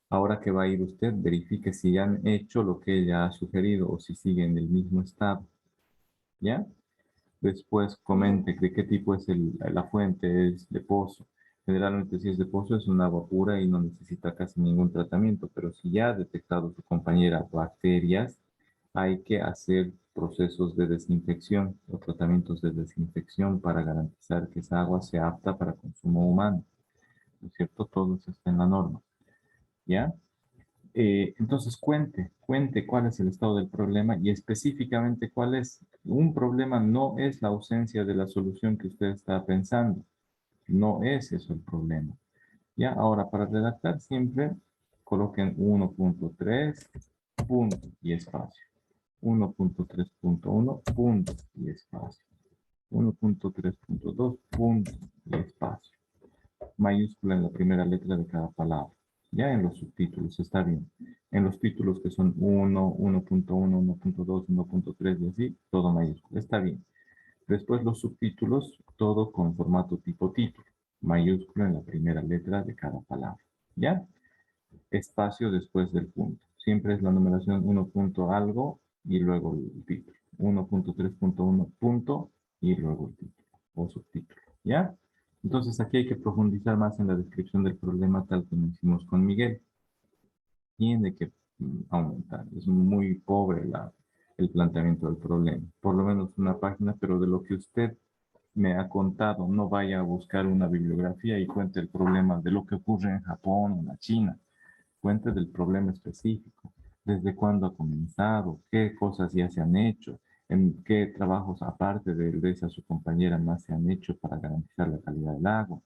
Speaker 1: Ahora que va a ir usted, verifique si han hecho lo que ella ha sugerido o si siguen en el mismo estado. ¿Ya? Después comente de qué tipo es la fuente, es de pozo. Generalmente si es de pozo es un agua pura y no necesita casi ningún tratamiento, pero si ya ha detectado su compañera bacterias, hay que hacer procesos de desinfección o tratamientos de desinfección para garantizar que esa agua sea apta para consumo humano. ¿No es cierto? Todo eso está en la norma. ¿Ya? Entonces cuente cuál es el estado del problema y específicamente cuál es. Un problema no es la ausencia de la solución que usted está pensando. No es eso el problema. Ya, ahora para redactar siempre coloquen 1.3 punto y espacio. 1.3.1 punto y espacio. 1.3.2 punto y espacio. Mayúscula en la primera letra de cada palabra. Ya en los subtítulos está bien. En los títulos que son 1, 1.1, 1.2, 1.3 y así, todo mayúscula. Está bien. Después los subtítulos, todo con formato tipo título. Mayúscula en la primera letra de cada palabra. ¿Ya? Espacio después del punto. Siempre es la numeración 1 punto algo y luego el título. 1.3.1 punto y luego el título o subtítulo. ¿Ya? Entonces aquí hay que profundizar más en la descripción del problema tal como hicimos con Miguel. Tiene que aumentar. Es muy pobre el planteamiento del problema. Por lo menos una página, pero de lo que usted me ha contado, no vaya a buscar una bibliografía y cuente el problema de lo que ocurre en Japón o en la China. Cuente del problema específico. ¿Desde cuándo ha comenzado? ¿Qué cosas ya se han hecho? ¿En qué trabajos, aparte de esa su compañera, más se han hecho para garantizar la calidad del agua?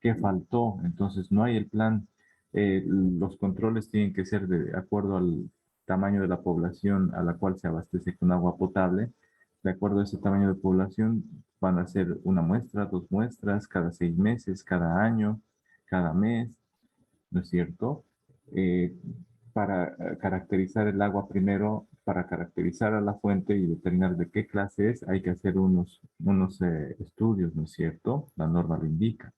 Speaker 1: ¿Qué faltó? Entonces, no hay el plan. Los controles tienen que ser de acuerdo al tamaño de la población a la cual se abastece con agua potable. De acuerdo a ese tamaño de población, van a ser una muestra, 2 muestras, cada 6 meses, cada año, cada mes, ¿no es cierto? Eh, para caracterizar el agua primero, para caracterizar a la fuente y determinar de qué clase es, hay que hacer unos estudios, ¿no es cierto? La norma lo indica.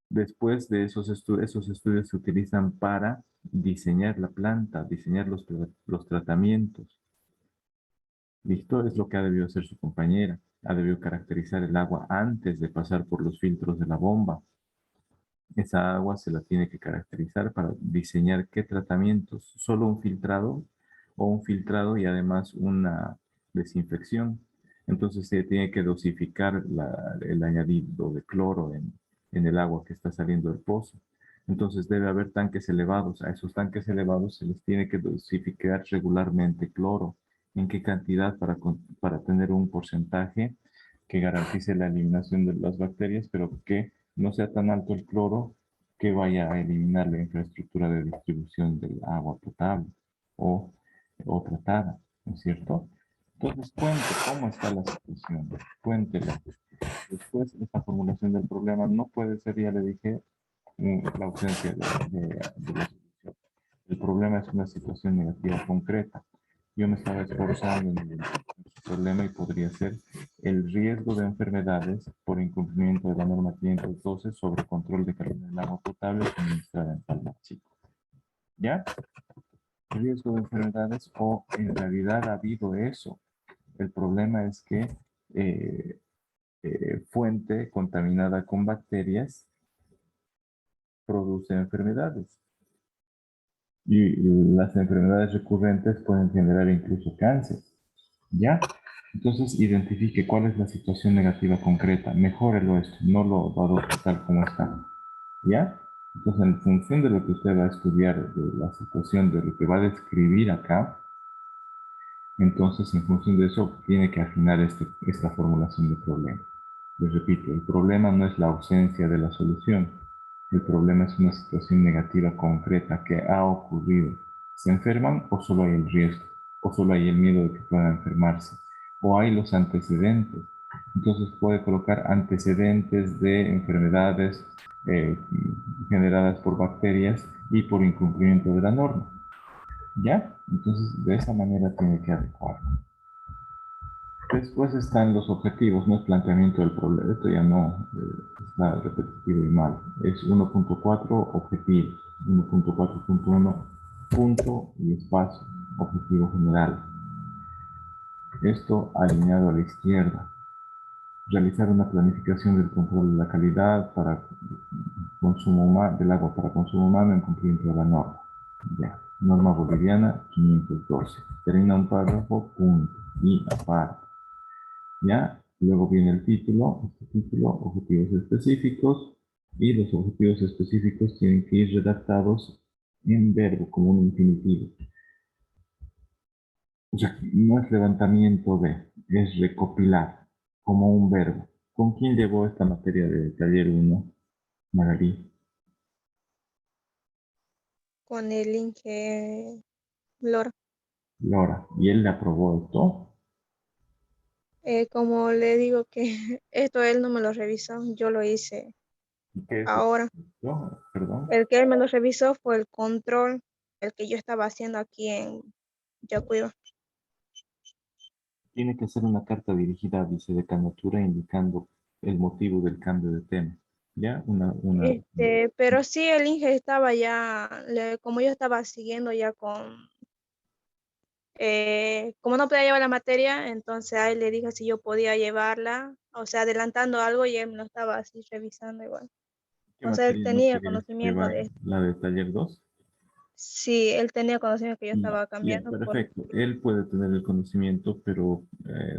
Speaker 1: Después de esos estudios se utilizan para diseñar la planta, diseñar los tratamientos. ¿Listo? Es lo que ha debido hacer su compañera. Ha debido caracterizar el agua antes de pasar por los filtros de la bomba. Esa agua se la tiene que caracterizar para diseñar qué tratamientos. Solo un filtrado o un filtrado y además una desinfección. Entonces se tiene que dosificar el añadido de cloro en el agua que está saliendo del pozo. Entonces debe haber tanques elevados. A esos tanques elevados se les tiene que dosificar regularmente cloro. ¿En qué cantidad para tener un porcentaje que garantice la eliminación de las bacterias, pero que no sea tan alto el cloro que vaya a eliminar la infraestructura de distribución del agua potable o tratada, ¿no es cierto? Entonces cuente cómo está la situación, cuéntelo. Después, esta formulación del problema no puede ser, ya le dije, la ausencia de la solución. El problema es una situación negativa concreta. Yo me estaba esforzando en identificar su problema y podría ser el riesgo de enfermedades por incumplimiento de la norma 512 sobre control de calidad del agua potable suministrada en Palma Chico. ¿Ya? Riesgo de enfermedades o en realidad ha habido eso. El problema es que fuente contaminada con bacterias produce enfermedades. Y las enfermedades recurrentes pueden generar incluso cáncer. ¿Ya? Entonces identifique cuál es la situación negativa concreta. Mejórelo esto, no lo adopte tal como está. ¿Ya? Entonces en función de lo que usted va a estudiar, de la situación, de lo que va a describir acá, entonces en función de eso tiene que afinar esta formulación de problema. Les repito, el problema no es la ausencia de la solución. El problema es una situación negativa concreta que ha ocurrido. ¿Se enferman o solo hay el riesgo? ¿O solo hay el miedo de que puedan enfermarse? ¿O hay los antecedentes? Entonces puede colocar antecedentes de enfermedades generadas por bacterias y por incumplimiento de la norma. ¿Ya? Entonces de esa manera tiene que adecuarlo. Después están los objetivos, no es planteamiento del problema. Esto ya no está repetitivo y mal. Es 1.4 objetivos, 1.4.1 punto y espacio, objetivo general. Esto alineado a la izquierda. Realizar una planificación del control de la calidad para consumo humano, del agua para consumo humano en cumplimiento de la norma. Ya. Norma boliviana 512. Termina un párrafo, punto y aparte. ¿Ya? Luego viene el título, objetivos específicos, y los objetivos específicos tienen que ir redactados en verbo, como un infinitivo. O sea, no es levantamiento de, es recopilar, como un verbo. ¿Con quién llevó esta materia de taller uno, Magalí?
Speaker 4: con el Inge Lora.
Speaker 1: Laura. ¿Y él le aprobó esto?
Speaker 4: Como le digo que esto él no me lo revisó, yo lo hice
Speaker 1: ¿Y qué es
Speaker 4: ahora.
Speaker 1: esto? Perdón.
Speaker 4: El que él me lo revisó fue el control, el que yo estaba haciendo aquí en Yacuiba.
Speaker 1: Tiene que ser una carta dirigida a vicedecanatura indicando el motivo del cambio de tema. ¿Ya?
Speaker 4: Pero sí, el Inge estaba ya, como yo estaba siguiendo ya con, como no podía llevar la materia, entonces a él le dije si yo podía llevarla, o sea, adelantando algo y él me lo estaba así revisando igual.
Speaker 1: ¿Qué
Speaker 4: O sea, él
Speaker 1: materia no
Speaker 4: tenía
Speaker 1: querías
Speaker 4: conocimiento
Speaker 1: llevar?
Speaker 4: de esto.
Speaker 1: ¿La de taller 2?
Speaker 4: Sí, él tenía conocimiento que yo
Speaker 1: Ya,
Speaker 4: estaba
Speaker 1: ya,
Speaker 4: cambiando por...
Speaker 1: perfecto. Él puede tener el conocimiento, pero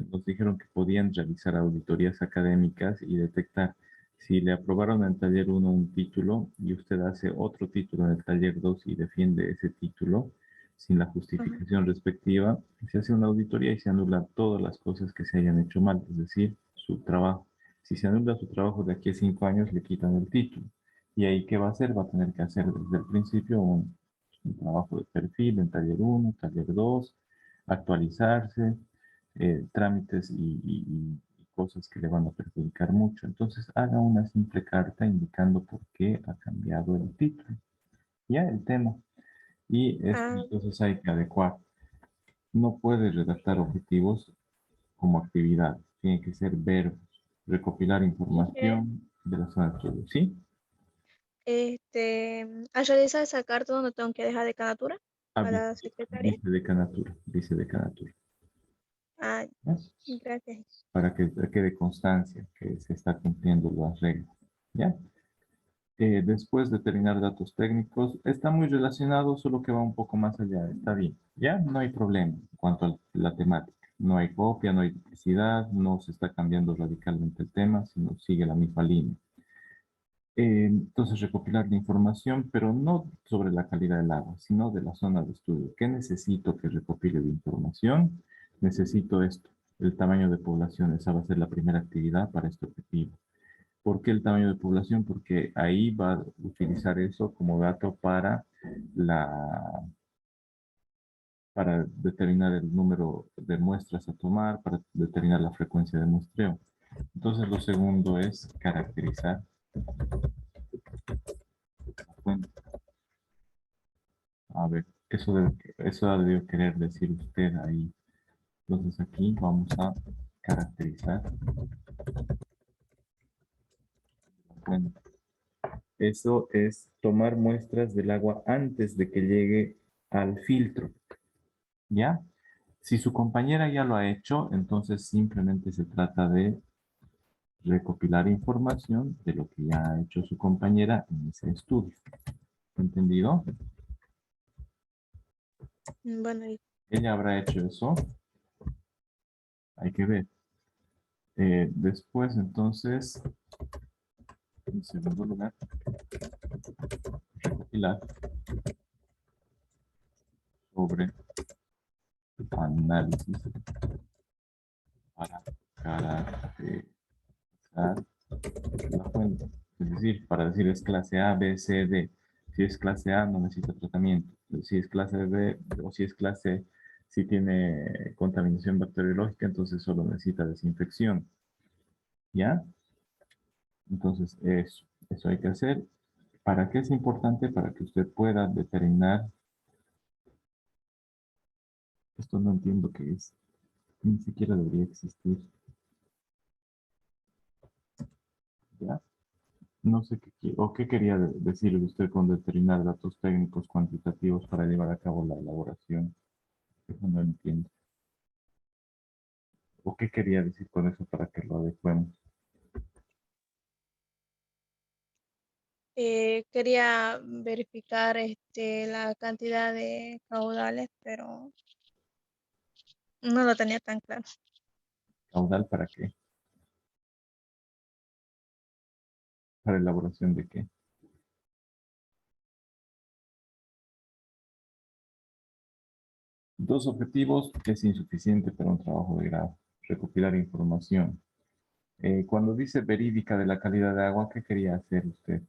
Speaker 1: nos dijeron que podían realizar auditorías académicas y detectar si le aprobaron en taller uno un título y usted hace otro título en el taller 2 y defiende ese título sin la
Speaker 4: Ajá.
Speaker 1: justificación respectiva, se hace una auditoría y se anulan todas las cosas que se hayan hecho mal, es decir, su trabajo. Si se anula su trabajo de aquí a 5 años, le quitan el título. ¿Y ahí qué va a hacer? Va a tener que hacer desde el principio un trabajo de perfil en taller uno, taller 2, actualizarse, trámites y cosas que le van a perjudicar mucho. Entonces haga una simple carta indicando por qué ha cambiado el título, ya el tema. Y esto
Speaker 4: Ah,
Speaker 1: entonces hay que adecuar. No puede redactar objetivos como actividad, tiene que ser verbos, recopilar
Speaker 4: Inge,
Speaker 1: información de la zona de estudio, ¿sí?
Speaker 4: al realizar esa carta donde tengo que dejar de canatura
Speaker 1: Ah,
Speaker 4: a la secretaria.
Speaker 1: dice decanatura, dice decanatura.
Speaker 4: Ah,
Speaker 1: ¿Ves?
Speaker 4: gracias.
Speaker 1: Para que quede constancia que se está cumpliendo las reglas. ¿Ya? Después determinar datos técnicos, está muy relacionado, solo que va un poco más allá, está bien. ¿Ya? No hay problema en cuanto a la temática. No hay copia, no hay duplicidad, no se está cambiando radicalmente el tema, sino sigue la misma línea. Entonces, recopilar la información, pero no sobre la calidad del agua, sino de la zona de estudio. ¿Qué necesito que recopile de información? Necesito esto, el tamaño de población. Esa va a ser la primera actividad para este objetivo. ¿Por qué el tamaño de población? Porque ahí va a utilizar eso como dato para determinar el número de muestras a tomar, para determinar la frecuencia de muestreo. Entonces, lo segundo es caracterizar la fuente. A ver, eso debe querer decir usted ahí. Entonces aquí vamos a caracterizar la fuente. Eso es tomar muestras del agua antes de que llegue al filtro, ¿ya? Si su compañera ya lo ha hecho, entonces simplemente se trata de recopilar información de lo que ya ha hecho su compañera en ese estudio. ¿Entendido?
Speaker 4: Bueno,
Speaker 1: Ella habrá hecho eso. Hay que ver. Después, entonces, en segundo lugar, recopilar sobre análisis para caracterizar la fuente. Es decir, para decir es clase A, B, C, D. Si es clase A, no necesita tratamiento. Si es clase B o si es clase, si tiene contaminación bacteriológica, entonces solo necesita desinfección. ¿Ya? Entonces, eso hay que hacer. ¿Para qué es importante? Para que usted pueda determinar, esto no entiendo qué es, ni siquiera debería existir. ¿Ya? No sé qué quería decir usted con determinar datos técnicos cuantitativos para llevar a cabo la elaboración. Eso no entiendo. ¿O qué quería decir con eso para que lo adecuemos?
Speaker 4: quería verificar la cantidad de caudales, pero no lo tenía tan claro.
Speaker 1: ¿Caudal para qué? ¿Para elaboración de qué? Dos objetivos es insuficiente para un trabajo de grado. Recopilar información. Cuando dice verídica de la calidad de agua, ¿qué quería hacer usted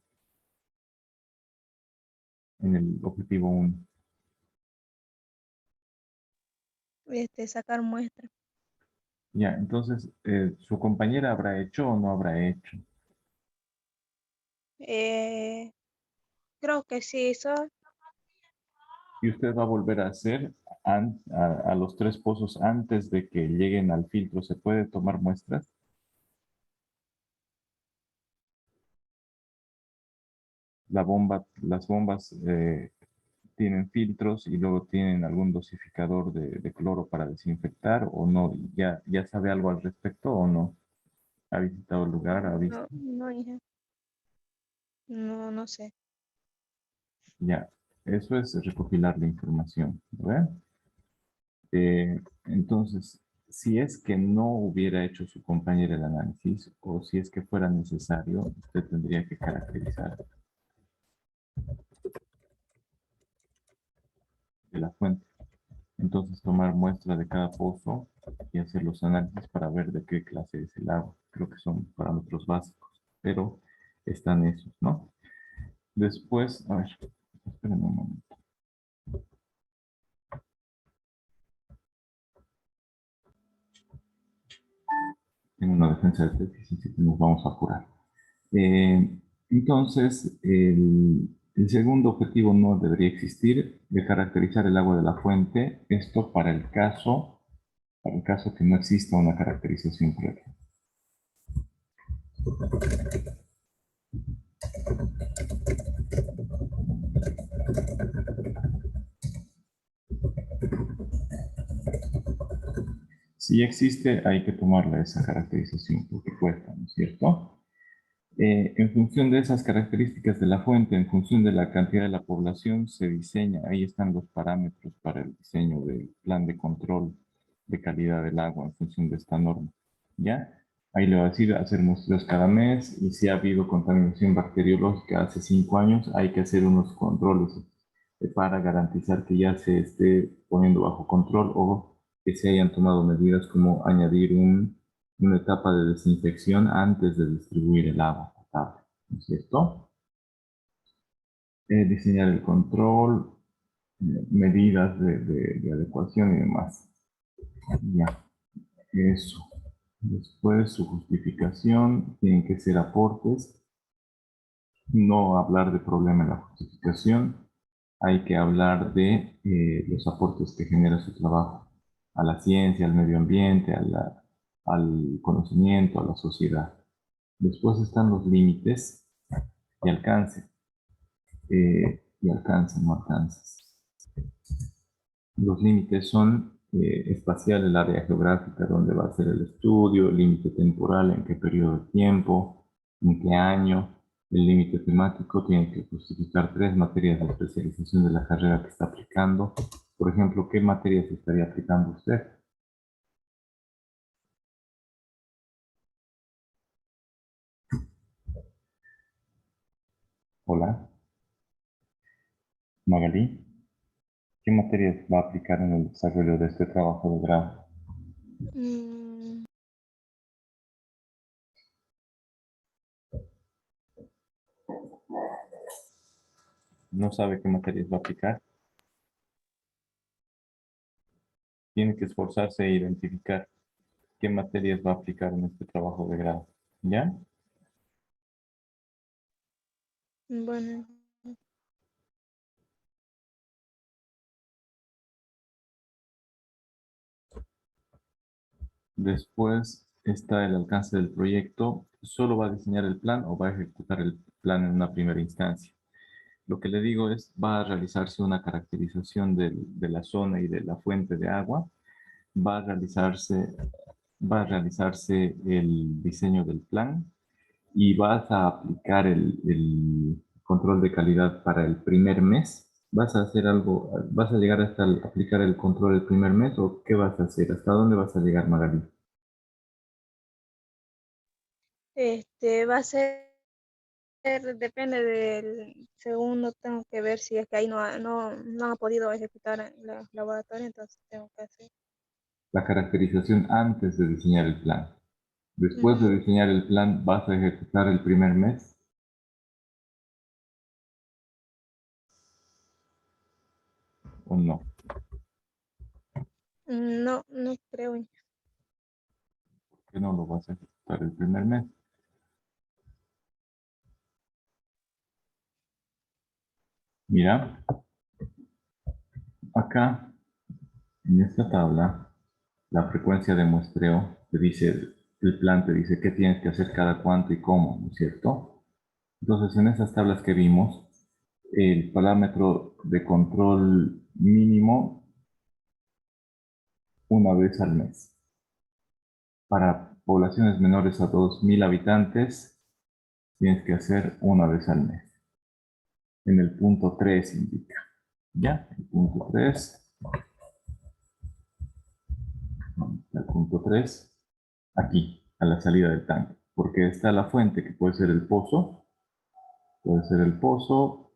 Speaker 1: en el objetivo 1?
Speaker 4: Sacar muestra.
Speaker 1: Ya, entonces, ¿su compañera habrá hecho o no habrá hecho?
Speaker 4: Creo que sí,
Speaker 1: Y usted va a volver a hacer a los 3 pozos antes de que lleguen al filtro. ¿Se puede tomar muestras? Las bombas tienen filtros y luego tienen algún dosificador de cloro para desinfectar o no. ¿Ya sabe algo al respecto o no? ¿Ha visitado el lugar? ¿Ha visto?
Speaker 4: no, no, hija. No, no sé.
Speaker 1: Ya, eso es recopilar la información, ¿verdad? Entonces, si es que no hubiera hecho su compañera el análisis o si es que fuera necesario, usted tendría que caracterizar de la fuente. Entonces, tomar muestra de cada pozo y hacer los análisis para ver de qué clase es el agua. Creo que son parámetros básicos, pero están esos, ¿no? Después, a ver, esperen un momento. Tengo una defensa de tesis, así que nos vamos a apurar. Entonces, el segundo objetivo no debería existir, de caracterizar el agua de la fuente, esto para el caso que no exista una caracterización previa. Si existe, hay que tomarle esa caracterización porque cuesta, ¿no es cierto? En función de esas características de la fuente, en función de la cantidad de la población, se diseña, ahí están los parámetros para el diseño del plan de control de calidad del agua en función de esta norma. ¿Ya? Ahí le va a decir hacer muestreos cada mes y si ha habido contaminación bacteriológica hace 5 años, hay que hacer unos controles para garantizar que ya se esté poniendo bajo control o que se hayan tomado medidas como añadir una etapa de desinfección antes de distribuir el agua potable, ¿no es cierto? Diseñar el control, medidas de adecuación y demás. Ya, eso. Después su justificación, tienen que ser aportes, no hablar de problema en la justificación, hay que hablar de los aportes que genera su trabajo a la ciencia, al medio ambiente, al conocimiento, a la sociedad. Después están los límites y alcance. Y alcance, no alcances. Los límites son espacial, el área geográfica donde va a ser el estudio, el límite temporal, en qué periodo de tiempo, en qué año. El límite temático tiene que justificar 3 materias de especialización de la carrera que está aplicando. Por ejemplo, ¿qué materias estaría aplicando usted? Hola, Magalí. ¿Qué materias va a aplicar en el desarrollo de este trabajo de grado?
Speaker 4: Mm,
Speaker 1: ¿No sabe qué materias va a aplicar? Tiene que esforzarse e identificar qué materias va a aplicar en este trabajo de grado. ¿Ya?
Speaker 4: bueno,
Speaker 1: Después está el alcance del proyecto. ¿Solo va a diseñar el plan o va a ejecutar el plan en una primera instancia? Lo que le digo es, va a realizarse una caracterización de la zona y de la fuente de agua. Va a realizarse, va a realizarse el diseño del plan y vas a aplicar el control de calidad para el primer mes. ¿Vas a hacer algo, vas a llegar hasta aplicar el control el primer mes o qué vas a hacer? ¿Hasta dónde vas a llegar, Magali?
Speaker 4: va a ser depende del segundo, tengo que ver si es que ahí no ha podido ejecutar en la laboratorio, entonces tengo que hacer.
Speaker 1: La caracterización antes de diseñar el plan. Después de
Speaker 4: Ujú.
Speaker 1: diseñar el plan, ¿vas a ejecutar el primer mes? ¿O no?
Speaker 4: No, no creo.
Speaker 1: ¿Por qué no lo vas a ejecutar el primer mes? Mira, acá, en esta tabla, la frecuencia de muestreo te dice, el plan te dice qué tienes que hacer cada cuánto y cómo, ¿no es cierto? Entonces, en esas tablas que vimos, el parámetro de control mínimo una vez al mes. Para poblaciones menores a 2.000 habitantes, tienes que hacer una vez al mes. En el punto 3 indica. ¿Ya? El punto 3. El punto 3. Aquí, a la salida del tanque. Porque está la fuente, que puede ser el pozo. Puede ser el pozo,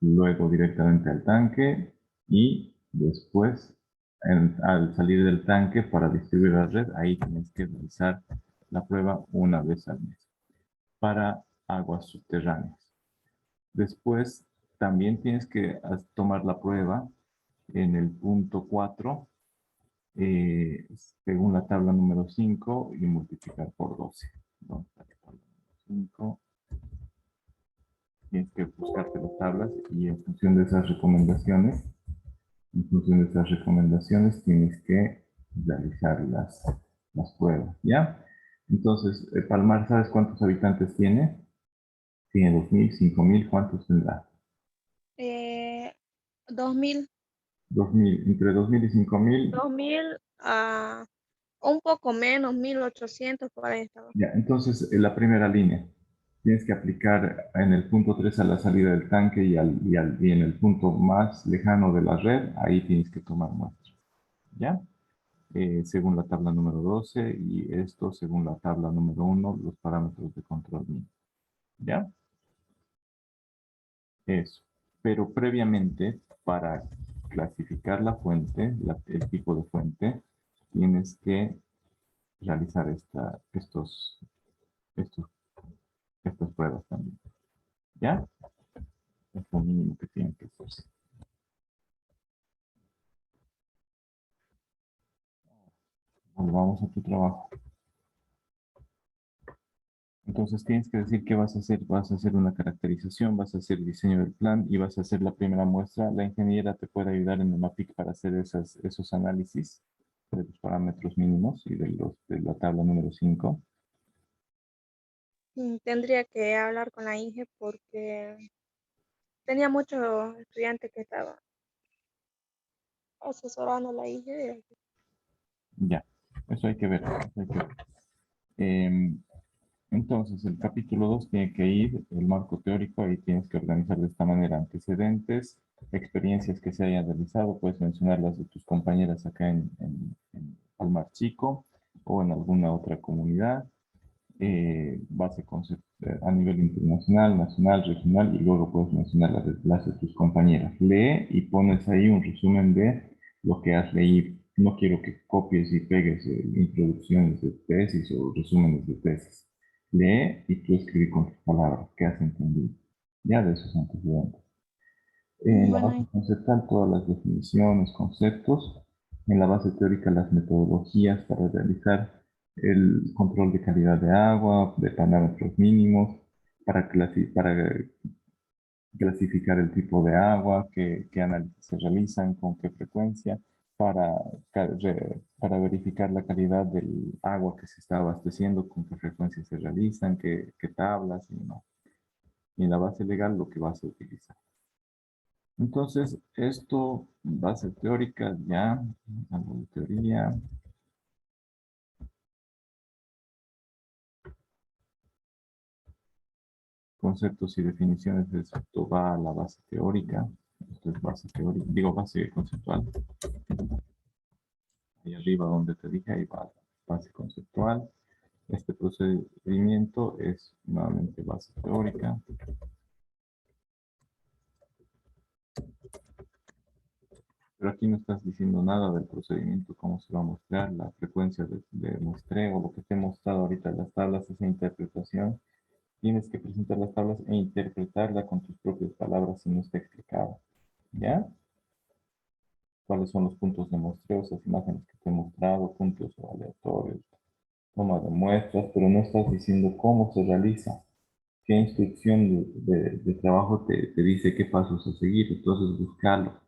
Speaker 1: luego directamente al tanque y después al salir del tanque para distribuir la red, ahí tienes que realizar la prueba una vez al mes para aguas subterráneas. Después también tienes que tomar la prueba en el punto 4, según la tabla número 5 y multiplicar por 12. ¿No? La tabla número 5. Tienes que buscarte las tablas y en función de esas recomendaciones, tienes que realizar las pruebas, ¿ya? Entonces, Palmar, ¿sabes cuántos habitantes tiene? Tiene 2.000, 5.000, ¿cuántos tendrá?
Speaker 4: 2000,
Speaker 1: 2.000, entre 2.000 y 5.000,
Speaker 4: 2000 a un poco menos, 1800 por ahí estaba.
Speaker 1: ya. Entonces, en la primera línea, tienes que aplicar en el punto 3 a la salida del tanque y en el punto más lejano de la red, ahí tienes que tomar muestras, ¿ya? Según la tabla número 12 y esto según la tabla número 1, los parámetros de control mínimo. ¿Ya? Eso. Pero previamente, para clasificar la fuente, el tipo de fuente, tienes que realizar estos, estas pruebas también. ¿Ya? Es lo mínimo que tienen que hacerse. Volvamos a tu trabajo. Entonces tienes que decir qué vas a hacer. Vas a hacer una caracterización, vas a hacer el diseño del plan y vas a hacer la primera muestra. La ingeniera te puede ayudar en el MAPIC para hacer esos análisis de los parámetros mínimos y de la tabla número 5.
Speaker 4: Tendría que hablar con la INGE porque tenía muchos estudiantes que estaban asesorando a la INGE.
Speaker 1: Ya, eso hay que ver. Eso hay que ver. Entonces, el capítulo 2 tiene que ir el marco teórico y tienes que organizar de esta manera antecedentes, experiencias que se hayan realizado, puedes mencionar las de tus compañeras acá en Palmar Chico o en alguna otra comunidad, a nivel internacional, nacional, regional y luego puedes mencionar las de tus compañeras. Lee y pones ahí un resumen de lo que has leído. No quiero que copies y pegues introducciones de tesis o resúmenes de tesis. Lee y tú escribes con tus palabras qué has entendido ya de esos antecedentes. En la base
Speaker 4: Bueno,
Speaker 1: conceptual, todas las definiciones, conceptos. En la base teórica, las metodologías para realizar el control de calidad de agua, de parámetros mínimos, para clasificar el tipo de agua, qué análisis se realizan, con qué frecuencia, para verificar la calidad del agua que se está abasteciendo, con qué frecuencia se realizan, qué tablas y demás. Y en la base legal, lo que vas a utilizar. Entonces, esto, base teórica, ya, algo de teoría. Conceptos y definiciones, esto va a la base teórica. Esto es base teórica, digo base conceptual. Ahí arriba donde te dije, ahí va base conceptual. Este procedimiento es nuevamente base teórica. Pero aquí no estás diciendo nada del procedimiento, cómo se va a mostrar, la frecuencia de muestreo, lo que te he mostrado ahorita en las tablas, esa interpretación. Tienes que presentar las tablas e interpretarla con tus propias palabras si no está explicado. ¿Ya? ¿Cuáles son los puntos de muestreo? Esas imágenes que te he mostrado, puntos aleatorios, toma de muestras, pero no estás diciendo cómo se realiza. ¿Qué instrucción de trabajo te dice qué pasos a seguir? Entonces buscarlo.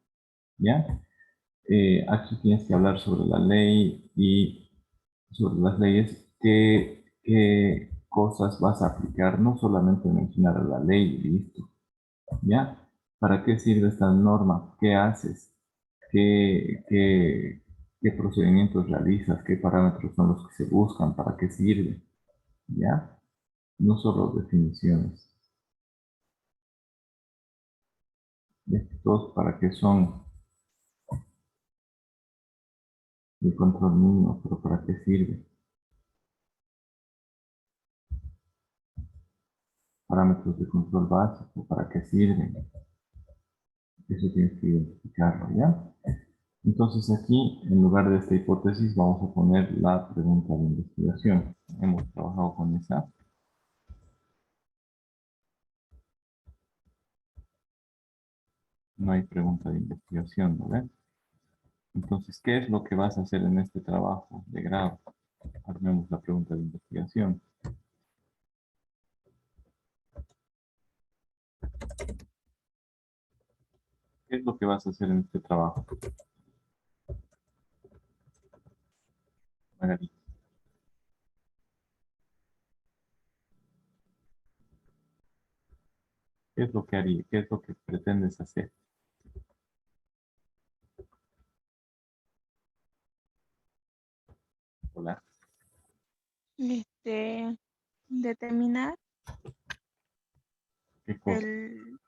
Speaker 1: ¿Ya? Aquí tienes que hablar sobre la ley y sobre las leyes, qué cosas vas a aplicar, no solamente mencionar la ley y listo, ¿ya? ¿Para qué sirve esta norma? ¿Qué haces? ¿Qué procedimientos realizas? ¿Qué parámetros son los que se buscan? ¿Para qué sirve? ¿Ya? No solo definiciones. Estos, ¿para qué son? El control mínimo, pero ¿para qué sirve? Parámetros de control básico, ¿para qué sirven? Eso tienes que identificarlo, ¿ya? Entonces aquí, en lugar de esta hipótesis, vamos a poner la pregunta de investigación. Hemos trabajado con esa. No hay pregunta de investigación, ¿no ves? Entonces, ¿qué es lo que vas a hacer en este trabajo de grado? Armemos la pregunta de investigación. ¿Qué es lo que vas a hacer en este trabajo? Margarita. ¿Qué es lo que haría? ¿Qué es lo que pretendes hacer? Hola.
Speaker 4: Determinar
Speaker 1: ¿Qué cosa?
Speaker 4: el,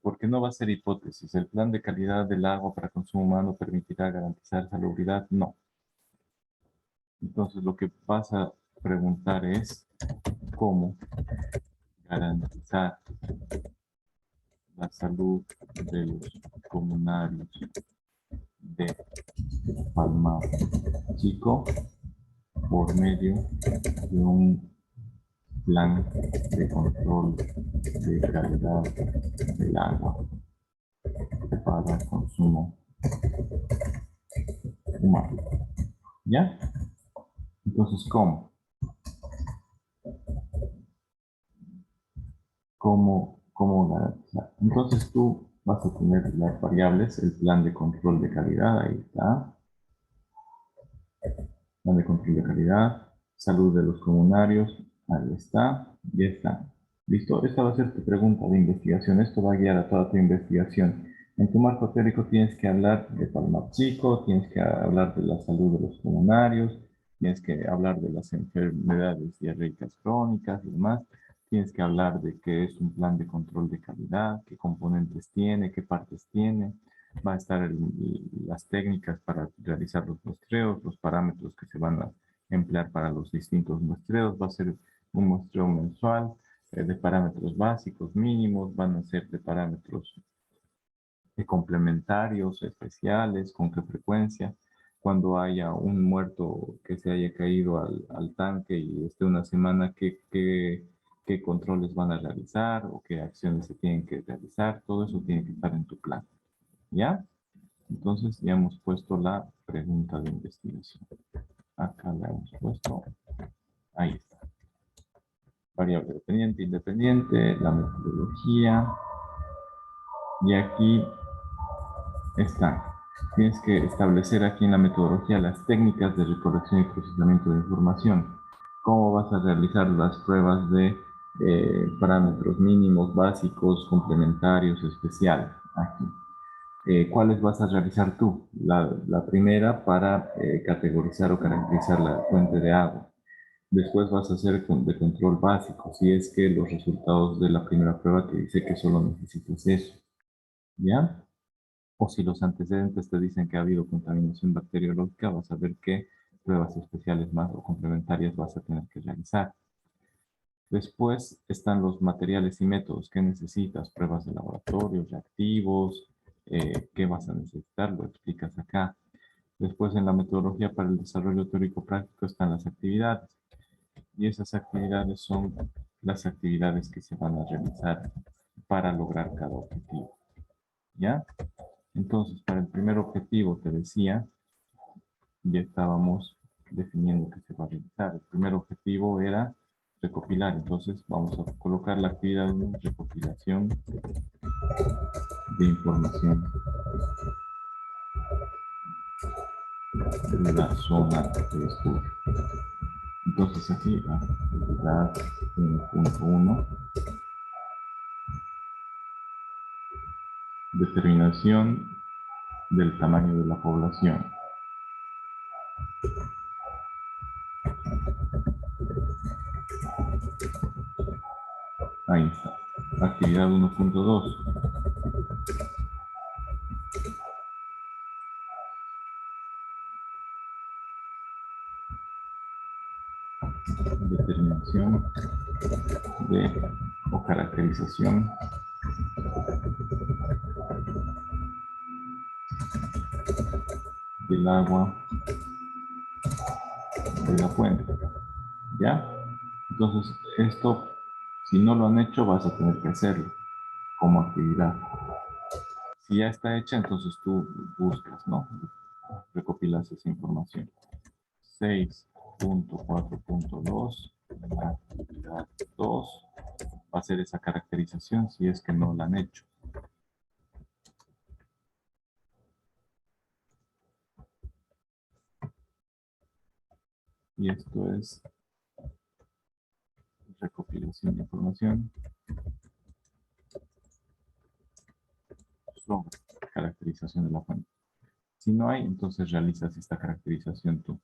Speaker 1: Porque no va a ser hipótesis. El plan de calidad del agua para consumo humano permitirá garantizar salubridad. No. Entonces lo que vas a preguntar es cómo garantizar la salud de los comunarios de Palmar Chico por medio de un plan de control de calidad del agua para consumo humano. ¿Ya? Entonces, ¿cómo? ¿Cómo garantizar? Entonces tú vas a tener las variables, el plan de control de calidad, ahí está. Plan de control de calidad, salud de los comunarios, ahí está, ya está. Listo, esta va a ser tu pregunta de investigación, esto va a guiar a toda tu investigación. En tu marco teórico tienes que hablar de Palmar Chico, tienes que hablar de la salud de los comunarios, tienes que hablar de las enfermedades diarreicas crónicas y demás. Tienes que hablar de qué es un plan de control de calidad, qué componentes tiene, qué partes tiene. Va a estar las técnicas para realizar los muestreos, los parámetros que se van a emplear para los distintos muestreos. Va a ser un muestreo mensual de parámetros básicos, mínimos, van a ser de parámetros complementarios, especiales, con qué frecuencia. Cuando haya un muerto que se haya caído al tanque y esté una semana, qué controles van a realizar o qué acciones se tienen que realizar. Todo eso tiene que estar en tu plan. ¿Ya? Entonces ya hemos puesto la pregunta de investigación. Acá la hemos puesto. Ahí está. Variable dependiente, independiente, la metodología. Y aquí está. Tienes que establecer aquí en la metodología las técnicas de recolección y procesamiento de información. ¿Cómo vas a realizar las pruebas de parámetros mínimos, básicos, complementarios, especiales? Aquí. ¿Cuáles vas a realizar tú? La primera para categorizar o caracterizar la fuente de agua. Después vas a hacer de control básico, si es que los resultados de la primera prueba te dice que solo necesitas eso. ¿Ya? O si los antecedentes te dicen que ha habido contaminación bacteriológica, vas a ver que pruebas especiales más o complementarias vas a tener que realizar. Después están los materiales y métodos que necesitas, pruebas de laboratorio, reactivos, qué vas a necesitar, lo explicas acá. Después en la metodología para el desarrollo teórico práctico están las actividades. Y esas actividades son las actividades que se van a realizar para lograr cada objetivo. ¿Ya? Entonces, para el primer objetivo, te decía, ya estábamos definiendo qué se va a realizar. El primer objetivo era recopilar. Entonces, vamos a colocar la actividad en recopilación de información de la zona de estudio. Entonces, aquí, actividad 1.1. Determinación del tamaño de la población. Ahí está. Actividad 1.2. Determinación de o caracterización del agua de la fuente. ¿Ya? Entonces, esto, si no lo han hecho, vas a tener que hacerlo como actividad. Si ya está hecha, entonces tú buscas, ¿no? Recopilas esa información. 6.4.2, actividad 2, va a ser esa caracterización si es que no la han hecho. Y esto es recopilación de información sobre caracterización de la fuente. Si no hay, entonces realizas esta caracterización tú.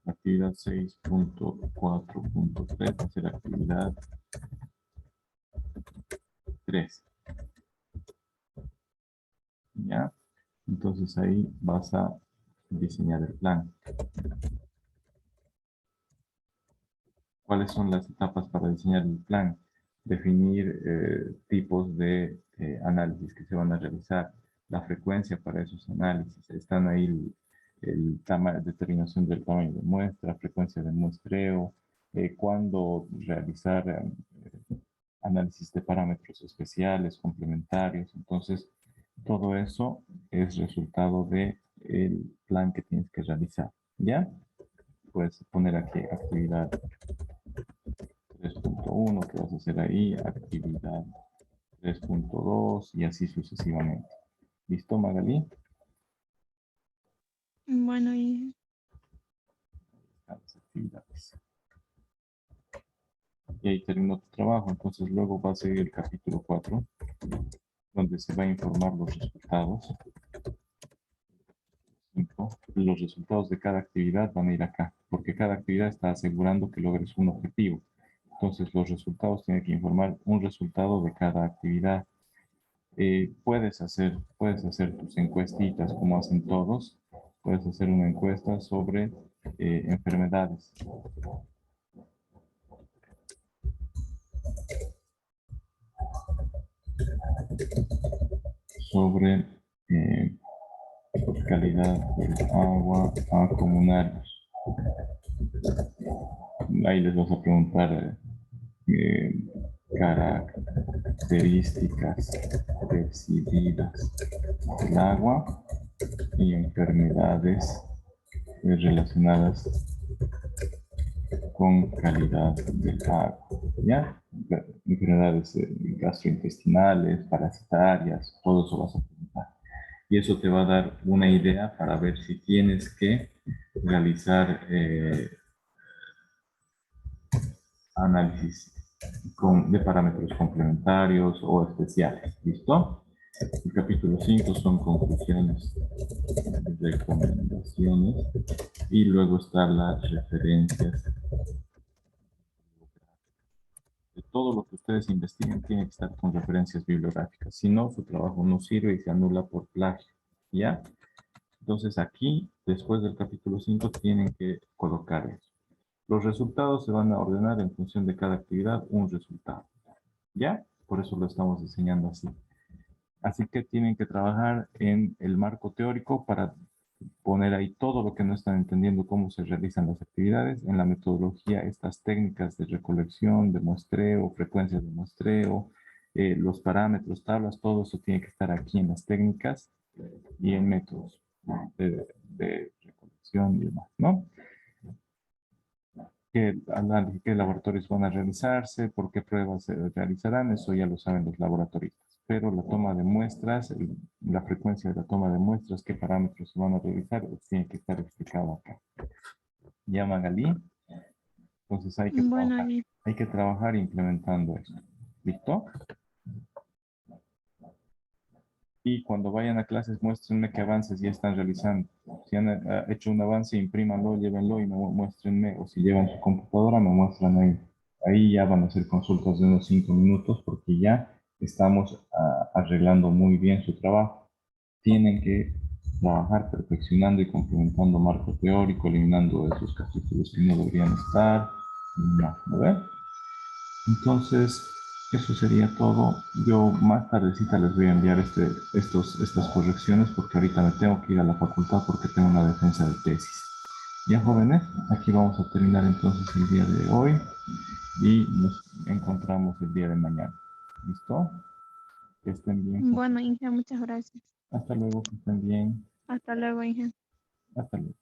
Speaker 1: Actividad 6.4.3 va a ser actividad 3. ¿Ya? Entonces ahí vas a diseñar el plan. ¿Cuáles son las etapas para diseñar el plan? Definir tipos de análisis que se van a realizar, la frecuencia para esos análisis. Están ahí determinación del tamaño de muestra, frecuencia de muestreo, cuándo realizar análisis de parámetros especiales, complementarios. Entonces, todo eso es resultado del plan que tienes que realizar. ¿Ya? Puedes poner aquí actividad 3.1 que vas a hacer ahí, actividad 3.2 y así sucesivamente. ¿Listo, Magalí?
Speaker 4: Bueno, y
Speaker 1: Las actividades. Y ahí terminó tu trabajo, entonces luego va a seguir el capítulo 4, donde se va a informar los resultados. 5. Los resultados de cada actividad van a ir acá, porque cada actividad está asegurando que logres un objetivo. Entonces los resultados tienen que informar un resultado de cada actividad. Puedes hacer tus encuestitas como hacen todos. Puedes hacer una encuesta sobre enfermedades. Sobre calidad del agua a comunarios. Ahí les vas a preguntar características percibidas del agua y enfermedades relacionadas con calidad del agua. ¿Ya? Enfermedades gastrointestinales, parasitarias, todo eso vas a preguntar. Y eso te va a dar una idea para ver si tienes que realizar análisis de parámetros complementarios o especiales. ¿Listo? El capítulo 5 son conclusiones, recomendaciones y luego están las referencias. De todo lo que ustedes investiguen tiene que estar con referencias bibliográficas. Si no, su trabajo no sirve y se anula por plagio. ¿Ya? Entonces aquí, después del capítulo 5, tienen que colocar eso. Los resultados se van a ordenar en función de cada actividad, un resultado. ¿Ya? Por eso lo estamos diseñando así. Así que tienen que trabajar en el marco teórico para poner ahí todo lo que no están entendiendo, cómo se realizan las actividades. En la metodología, estas técnicas de recolección, de muestreo, frecuencias de muestreo, los parámetros, tablas, todo eso tiene que estar aquí en las técnicas y en métodos de recolección y demás, ¿no? ¿Qué laboratorios van a realizarse? ¿Por qué pruebas se realizarán? Eso ya lo saben los laboratoristas. Pero la toma de muestras, la frecuencia de la toma de muestras, qué parámetros se van a realizar, tiene que estar explicado acá. ¿Ya, Magalí? Entonces
Speaker 4: Bueno,
Speaker 1: hay que trabajar implementando esto. ¿Listo? Y cuando vayan a clases, muéstrenme qué avances ya están realizando. Si han hecho un avance, imprímanlo, llévenlo y muéstrenme. O si llevan su computadora, me muestran ahí. Ahí ya van a hacer consultas de unos 5 minutos porque ya estamos arreglando muy bien su trabajo. Tienen que trabajar perfeccionando y complementando marco teórico, eliminando esos capítulos que no deberían estar. ¿No ven? Entonces, eso sería todo. Yo más tardecita les voy a enviar estas correcciones porque ahorita me tengo que ir a la facultad porque tengo una defensa de tesis. Ya, jóvenes, aquí vamos a terminar entonces el día de hoy y nos encontramos el día de mañana. ¿Listo? Que estén bien.
Speaker 4: bueno, Inge, muchas gracias.
Speaker 1: Hasta luego, que estén bien.
Speaker 4: Hasta luego, Inge.
Speaker 1: Hasta luego.